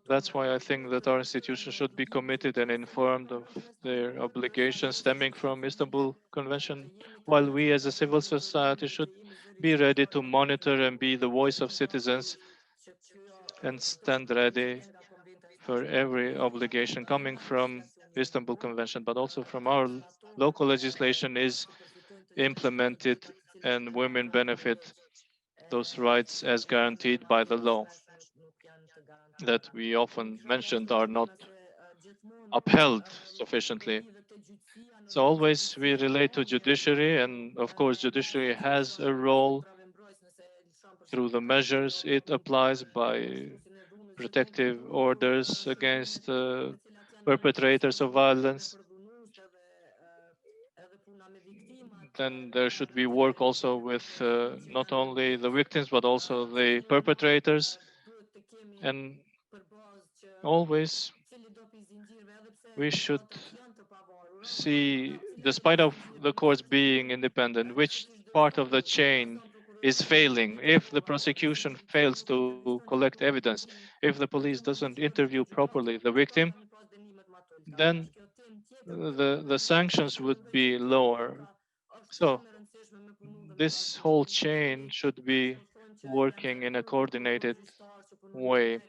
That's why I think that our institution should be committed and informed of their obligations stemming from Istanbul Convention, while we as a civil society should be ready to monitor and be the voice of citizens and stand ready for every obligation coming from Istanbul Convention, but also from our local legislation is implemented and women benefit those rights as guaranteed by the law that we often mentioned are not upheld sufficiently. So always we relate to judiciary, and of course judiciary has a role through the measures it applies by protective orders against perpetrators of violence. Then there should be work also with not only the victims but also the perpetrators. And always we should see, despite of the courts being independent, which part of the chain is failing. If the prosecution fails to collect evidence, if the police doesn't interview properly the victim, then the sanctions would be lower. So this whole chain should be working in a coordinated way.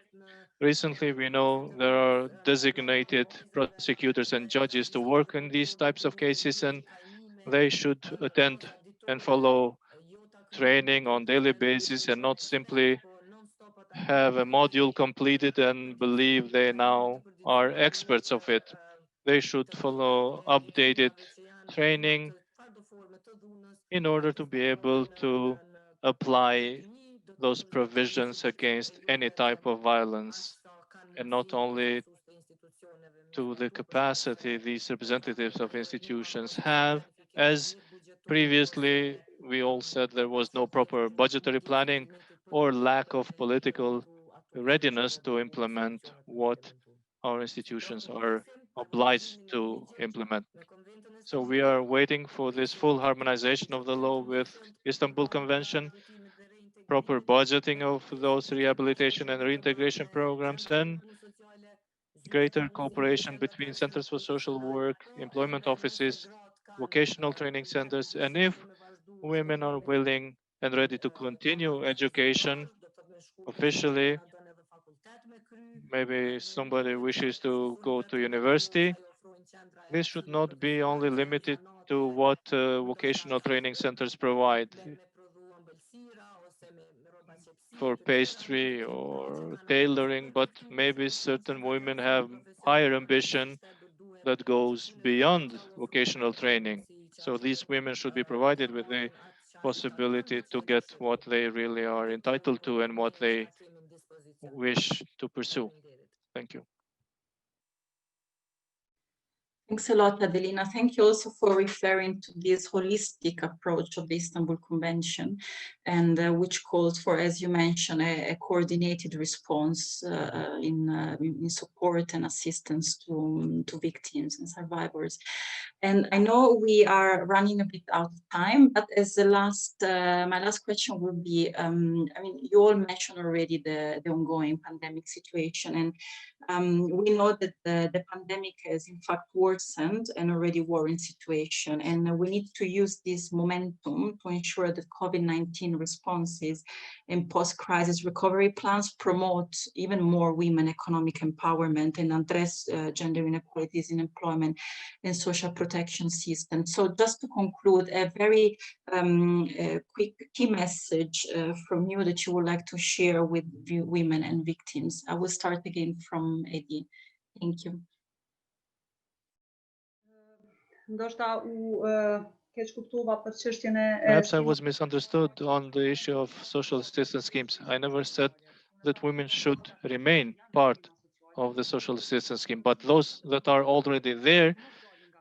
Recently, we know there are designated prosecutors and judges to work in these types of cases, and they should attend and follow training on daily basis and not simply have a module completed and believe they now are experts of it. They should follow updated training in order to be able to apply those provisions against any type of violence, and not only to the capacity these representatives of institutions have. As previously we all said, there was no proper budgetary planning or lack of political readiness to implement what our institutions are obliged to implement. So we are waiting for this full harmonization of the law with Istanbul Convention, proper budgeting of those rehabilitation and reintegration programs, and greater cooperation between centers for social work, employment offices, vocational training centers, and if women are willing and ready to continue education officially, maybe somebody wishes to go to university, this should not be only limited to what vocational training centers provide for pastry or tailoring, but maybe certain women have higher ambition that goes beyond vocational training. So these women should be provided with the possibility to get what they really are entitled to and what they wish to pursue. Thank you. Thanks a lot, Adelina. Thank you also for referring to this holistic approach of the Istanbul Convention, and which calls for, as you mentioned, a coordinated response in support and assistance to victims and survivors. And I know we are running a bit out of time, but as the my last question would be, I mean, you all mentioned already the ongoing pandemic situation, and we know that the pandemic has in fact worsened an already worrying situation, and we need to use this momentum to ensure that COVID-19 responses and post-crisis recovery plans promote even more women economic empowerment and address gender inequalities in employment and social protection systems. So just to conclude, a very quick key message from you that you would like to share with women and victims. I will start again from Eddie. Thank you. Perhaps I was misunderstood on the issue of social assistance schemes. I never said that women should remain part of the social assistance scheme, but those that are already there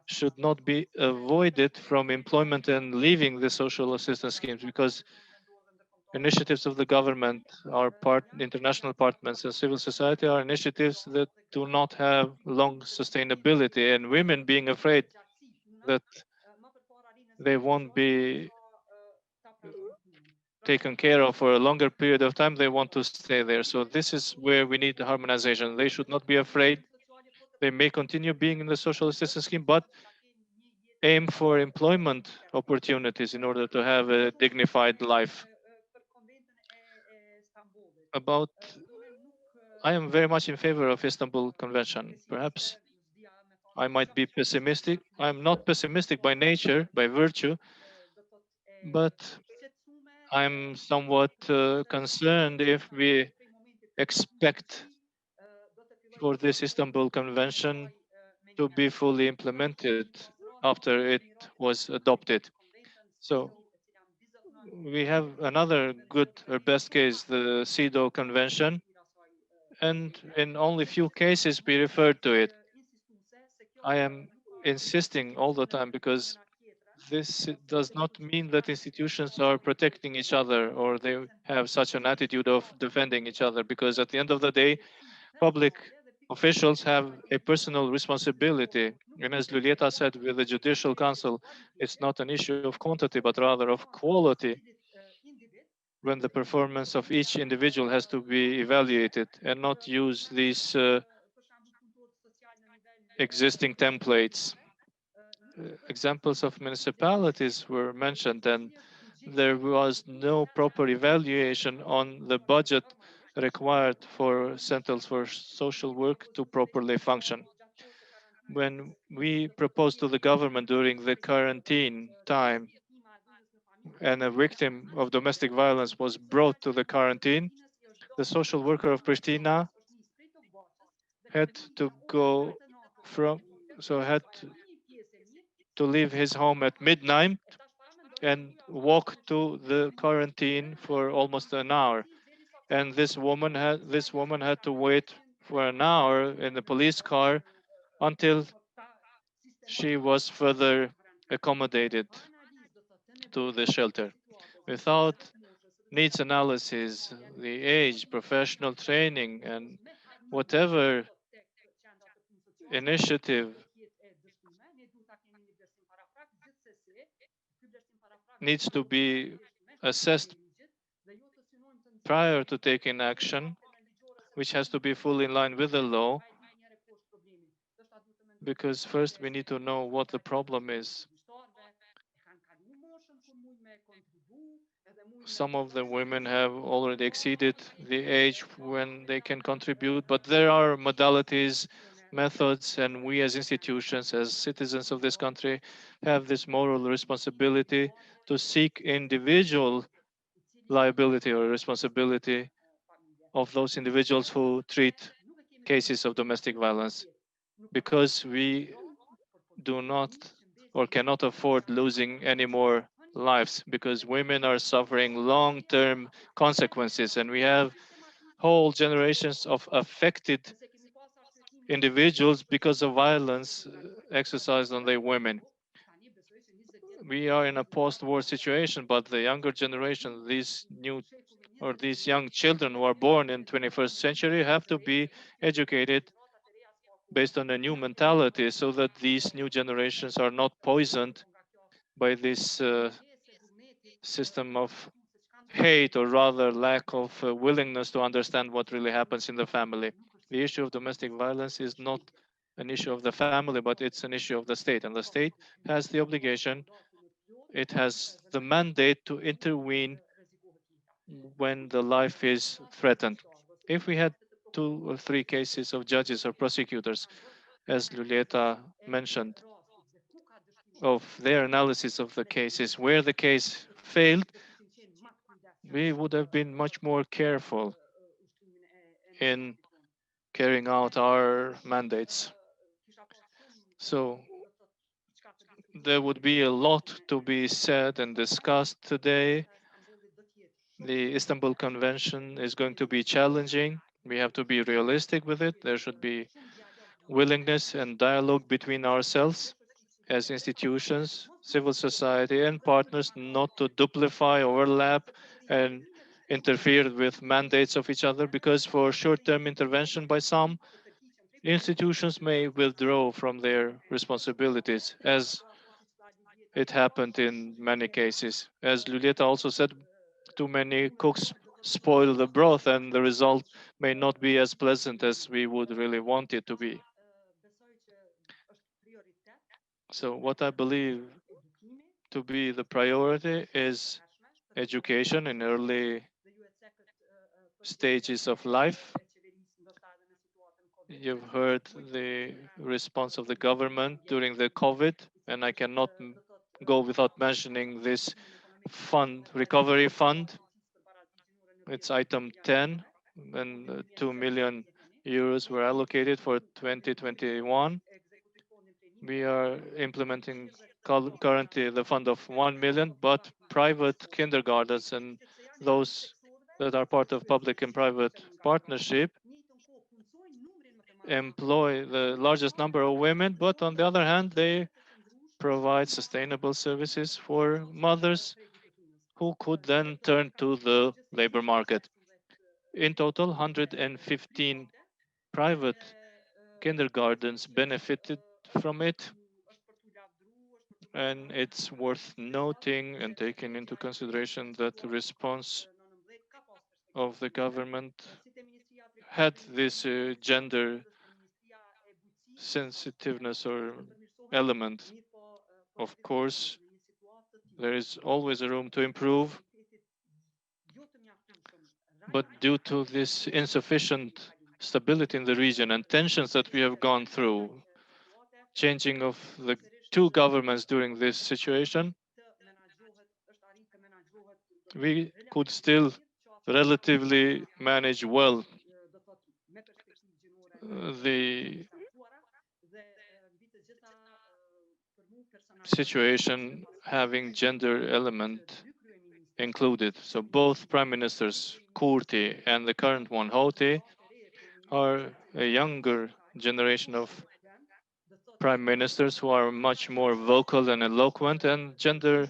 should not be avoided from employment and leaving the social assistance schemes, because initiatives of the government, our international partners and civil society are initiatives that do not have long sustainability, and women being afraid that they won't be taken care of for a longer period of time, they want to stay there. So this is where we need the harmonization. They should not be afraid. They may continue being in the social assistance scheme, but aim for employment opportunities in order to have a dignified life. About, I am very much in favor of Istanbul Convention. Perhaps I might be pessimistic. I'm not pessimistic by nature, by virtue, but I'm somewhat concerned if we expect for this Istanbul Convention to be fully implemented after it was adopted. So we have another good or best case, the CEDAW Convention, and in only few cases we referred to it. I am insisting all the time because this does not mean that institutions are protecting each other or they have such an attitude of defending each other, because at the end of the day, public officials have a personal responsibility. And as Lulieta said with the Judicial Council, it's not an issue of quantity, but rather of quality, when the performance of each individual has to be evaluated and not use these existing templates. Examples of municipalities were mentioned, and there was no proper evaluation on the budget required for centers for social work to properly function. When we proposed to the government during the quarantine time and a victim of domestic violence was brought to the quarantine, the social worker of Pristina had to go from, so had to leave his home at midnight and walk to the quarantine for almost an hour. And this woman had to wait for an hour in the police car until she was further accommodated to the shelter. Without needs analysis, the age, professional training, and whatever initiative needs to be assessed prior to taking action, which has to be fully in line with the law, because first we need to know what the problem is. Some of the women have already exceeded the age when they can contribute, but there are modalities, methods, and we as institutions, as citizens of this country, have this moral responsibility to seek individual liability or responsibility of those individuals who treat cases of domestic violence, because we do not or cannot afford losing any more lives, because women are suffering long-term consequences, and we have whole generations of affected individuals because of violence exercised on their women. We are in a post-war situation, but the younger generation, these young children who are born in 21st century, have to be educated based on a new mentality so that these new generations are not poisoned by this system of hate, or rather lack of willingness to understand what really happens in the family. The issue of domestic violence is not an issue of the family, but it's an issue of the state. And the state has the obligation, it has the mandate to intervene when the life is threatened. If we had 2 or 3 cases of judges or prosecutors, as Lulieta mentioned, of their analysis of the cases where the case failed, we would have been much more careful in carrying out our mandates. So there would be a lot to be said and discussed today. The Istanbul Convention is going to be challenging. We have to be realistic with it. There should be willingness and dialogue between ourselves as institutions, civil society, and partners, not to duplify, overlap, and interfere with mandates of each other, because for short-term intervention by some, institutions may withdraw from their responsibilities, as it happened in many cases. As Lulieta also said, too many cooks spoil the broth, and the result may not be as pleasant as we would really want it to be. So what I believe to be the priority is education in early stages of life. You've heard the response of the government during the COVID, and I cannot go without mentioning this fund, recovery fund. It's item 10, and 2 million euros were allocated for 2021. We are implementing currently the fund of 1 million, but private kindergartens and those that are part of public and private partnership employ the largest number of women, but on the other hand, they provide sustainable services for mothers who could then turn to the labor market. In total, 115 private kindergartens benefited from it, and it's worth noting and taking into consideration that the response of the government had this gender sensitiveness or element. Of course, there is always a room to improve, but due to this insufficient stability in the region and tensions that we have gone through, changing of the two governments during this situation, we could still relatively manage well the situation having gender element included. So both prime ministers, Kurti and the current one, Houthi, are a younger generation of prime ministers who are much more vocal and eloquent, and gender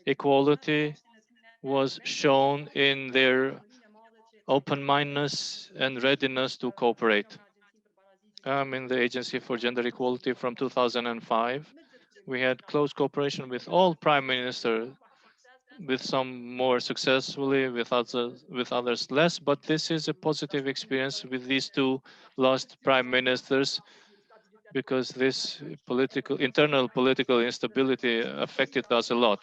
equality was shown in their open-mindedness and readiness to cooperate. I'm in the Agency for Gender Equality from 2005. We had close cooperation with all prime ministers, with some more successfully, with others less. But this is a positive experience with these two last prime ministers, because this internal political instability affected us a lot.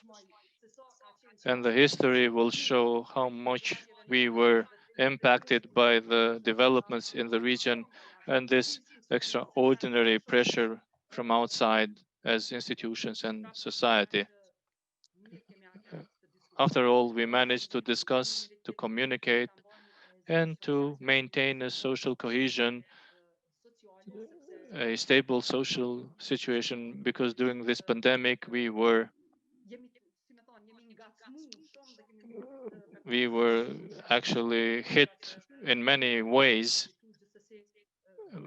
And the history will show how much we were impacted by the developments in the region and this extraordinary pressure from outside as institutions and society. After all, we managed to discuss, to communicate, and to maintain a social cohesion, a stable social situation, because during this pandemic we were actually hit in many ways.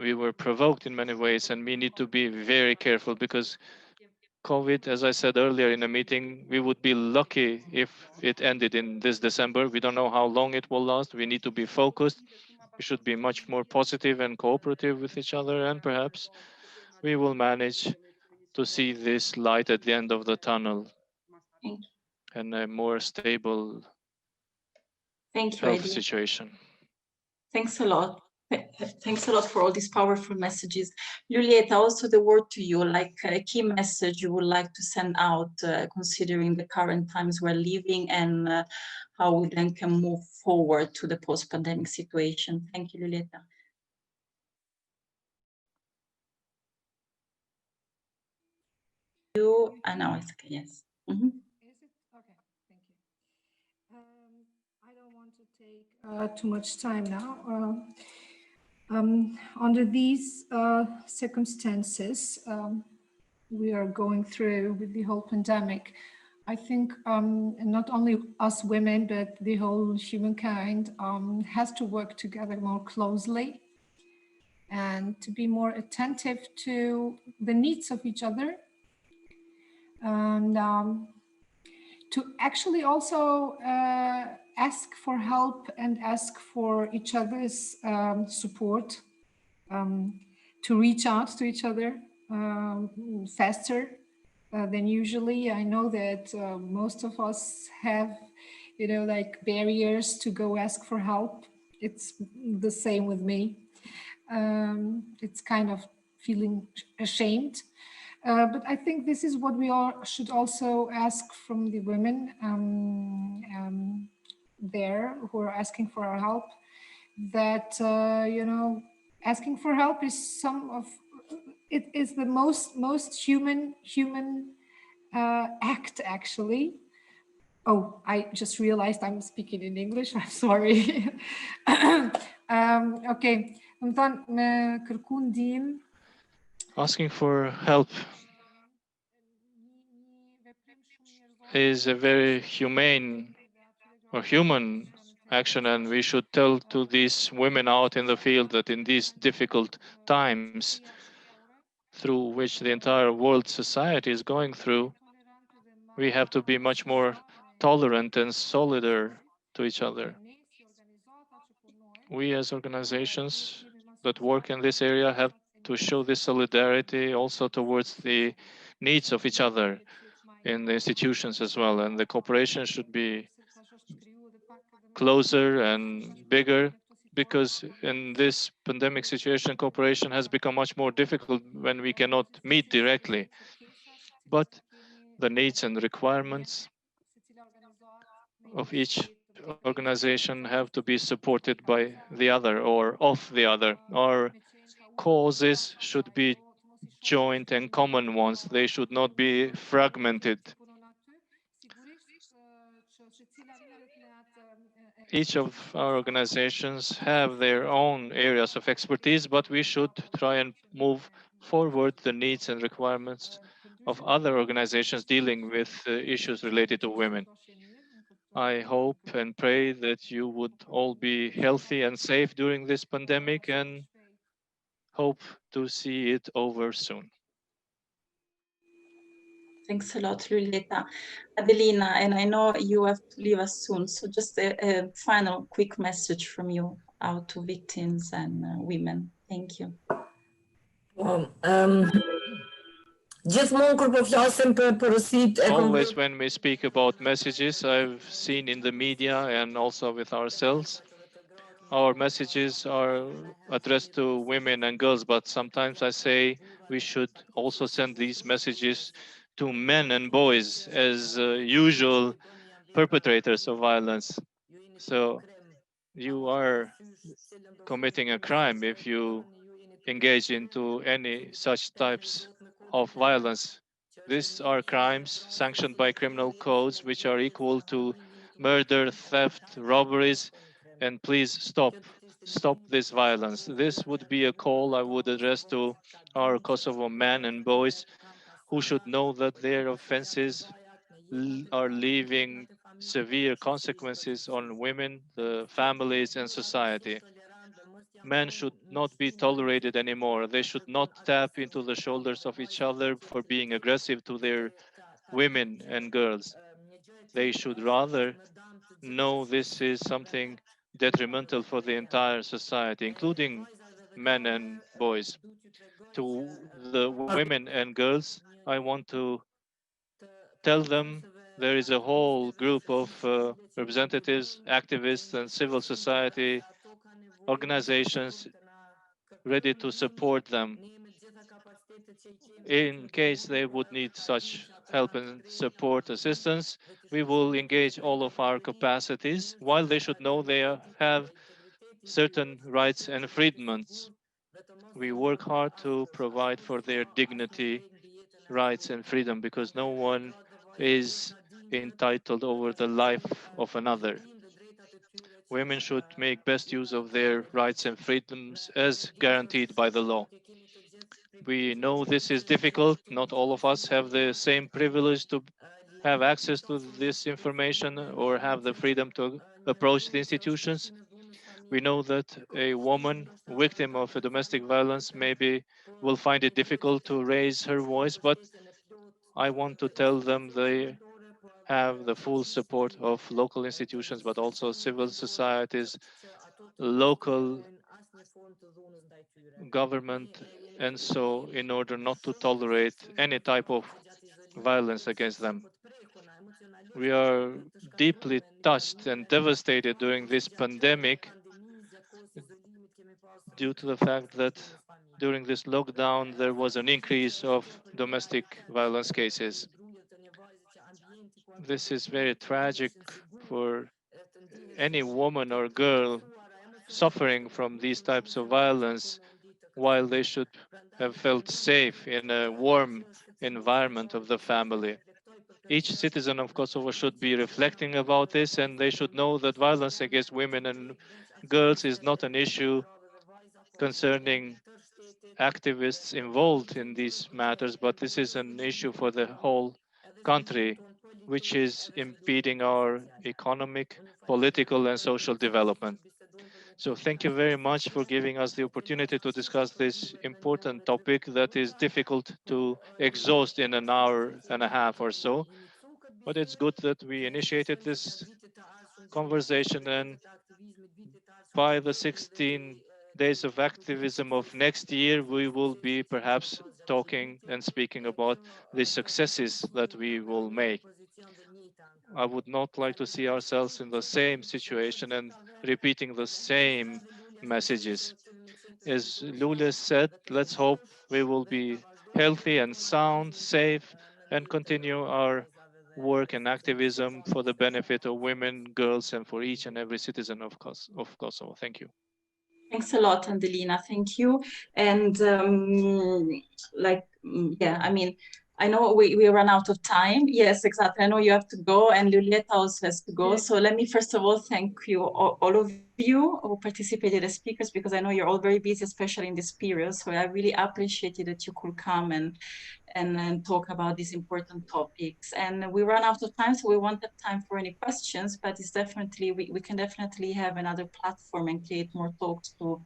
We were provoked in many ways, and we need to be very careful, because COVID, as I said earlier in a meeting, we would be lucky if it ended in this December. We don't know how long it will last. We need to be focused. We should be much more positive and cooperative with each other, and perhaps we will manage to see this light at the end of the tunnel and a more stable Thank you, health Eddie. situation. Thanks a lot. Thanks a lot for all these powerful messages. Julieta, also the word to you, like a key message you would like to send out, considering the current times we're living, and how we then can move forward to the post-pandemic situation. Thank you, Julieta. Now it's okay, yes. Mm-hmm. Is it? Okay, thank you. I don't want to take too much time now. Under these circumstances we are going through with the whole pandemic, I think not only us women, but the whole humankind has to work together more closely and to be more attentive to the needs of each other, and to actually also ask for help and ask for each other's support, to reach out to each other faster than usually. I know that most of us have, like barriers to go ask for help. It's the same with me. It's kind of feeling ashamed. But I think this is what we all should also ask from the women there who are asking for our help, that, asking for help is it is the most human act, actually. Oh, I just realized I'm speaking in English. I'm sorry. Okay. Então, kërku ndihmë Asking for help is a very humane or human action, and we should tell to these women out in the field that in these difficult times through which the entire world society is going through, we have to be much more tolerant and solidar to each other. We as organizations that work in this area have to show this solidarity also towards the needs of each other in the institutions as well. And the cooperation should be closer and bigger, because in this pandemic situation, cooperation has become much more difficult when we cannot meet directly. But the needs and requirements of each organization have to be supported by the other or of the other. Our causes should be joint and common ones. They should not be fragmented. Each of our organizations have their own areas of expertise, but we should try and move forward the needs and requirements of other organizations dealing with issues related to women. I hope and pray that you would all be healthy and safe during this pandemic, and hope to see it over soon. Thanks a lot, Luleta. Adelina, and I know you have to leave us soon, so just a final quick message from you out to victims and women. Thank you. Always, when we speak about messages I've seen in the media and also with ourselves, our messages are addressed to women and girls, but sometimes I say we should also send these messages to men and boys as usual perpetrators of violence. So you are committing a crime if you engage into any such types of violence. These are crimes sanctioned by criminal codes, which are equal to murder, theft, robberies, and please stop this violence. This would be a call I would address to our Kosovo men and boys who should know that their offenses are leaving severe consequences on women, the families, and society. Men should not be tolerated anymore. They should not tap into the shoulders of each other for being aggressive to their women and girls. They should rather know this is something detrimental for the entire society, including men and boys. To the women and girls, I want to tell them there is a whole group of representatives, activists, and civil society organizations ready to support them in case they would need such help and support assistance. We will engage all of our capacities, while they should know they have certain rights and freedoms. We work hard to provide for their dignity, rights, and freedom, because no one is entitled over the life of another. Women should make best use of their rights and freedoms as guaranteed by the law. We know this is difficult. Not all of us have the same privilege to have access to this information or have the freedom to approach the institutions. We know that a woman victim of a domestic violence maybe will find it difficult to raise her voice, but I want to tell them they have the full support of local institutions, but also civil societies, local government, and so in order not to tolerate any type of violence against them. We are deeply touched and devastated during this pandemic due to the fact that during this lockdown there was an increase of domestic violence cases. This is very tragic for any woman or girl suffering from these types of violence, while they should have felt safe in a warm environment of the family. each citizen of Kosovo should be reflecting about this, and they should know that violence against women and girls is not an issue concerning activists involved in these matters, but this is an issue for the whole country, which is impeding our economic, political, and social development. So thank you very much for giving us the opportunity to discuss this important topic that is difficult to exhaust in an hour and a half or so. But it's good that we initiated this conversation, and by the 16 days of activism of next year, we will be perhaps talking and speaking about the successes that we will make. I would not like to see ourselves in the same situation and repeating the same messages. As Lula said, let's hope we will be healthy and sound, safe, and continue our work and activism for the benefit of women, girls, and for each and every citizen of Kosovo. Thank you. Thanks a lot, Andelina. Thank you. And yeah, I mean, I know we run out of time. Yes, exactly. I know you have to go, and Lulieta also has to go. Yes. So let me first of all thank you, all of you who participated as speakers, because I know you're all very busy, especially in this period. So I really appreciated that you could come and talk about these important topics. And we run out of time, so we won't have time for any questions, but it's definitely, we can definitely have another platform and create more talks to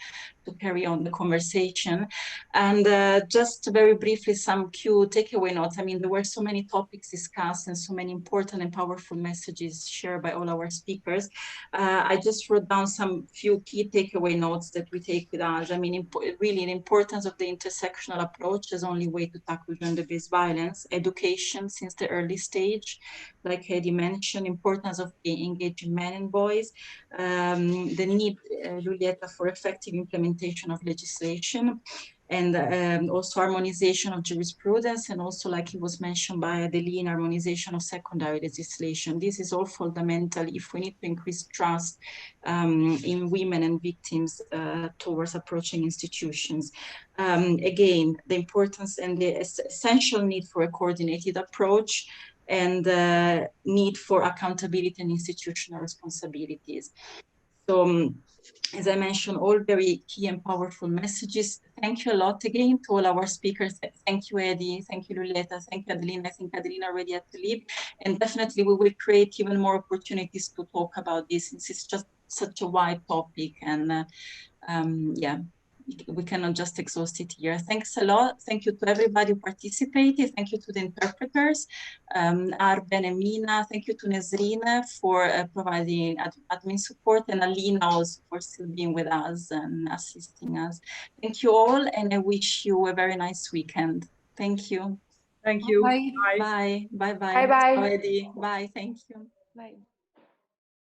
carry on the conversation. And just very briefly, some key takeaway notes. I mean, there were so many topics discussed and so many important and powerful messages shared by all our speakers. I just wrote down some few key takeaway notes that we take with us. I mean, really the importance of the intersectional approach as only way to tackle gender-based violence, education since the early stage, like Heidi mentioned, importance of engaging men and boys, the need, Lulieta, for effective implementation of legislation, and also harmonization of jurisprudence, and also, like it was mentioned by Adeline, harmonization of secondary legislation. This is all fundamental if we need to increase trust in women and victims towards approaching institutions. Again, the importance and the essential need for a coordinated approach, and need for accountability and institutional responsibilities. So, as I mentioned, all very key and powerful messages. Thank you a lot again to all our speakers. Thank you, Eddie. Thank you, Luleta. Thank you, Adeline. I think Adeline already had to leave. And definitely we will create even more opportunities to talk about this, since it's just such a wide topic. And yeah, we cannot just exhaust it here. Thanks a lot. Thank you to everybody who participated. Thank you to the interpreters, Arben and Mina. Thank you to Nesrine for providing admin support, and Alina also for still being with us and assisting us. Thank you all, and I wish you a very nice weekend. Thank you. Thank you. Bye. Bye. Bye. Bye. Bye. Bye bye. Ciao, Eddie. Bye. Thank you. Bye.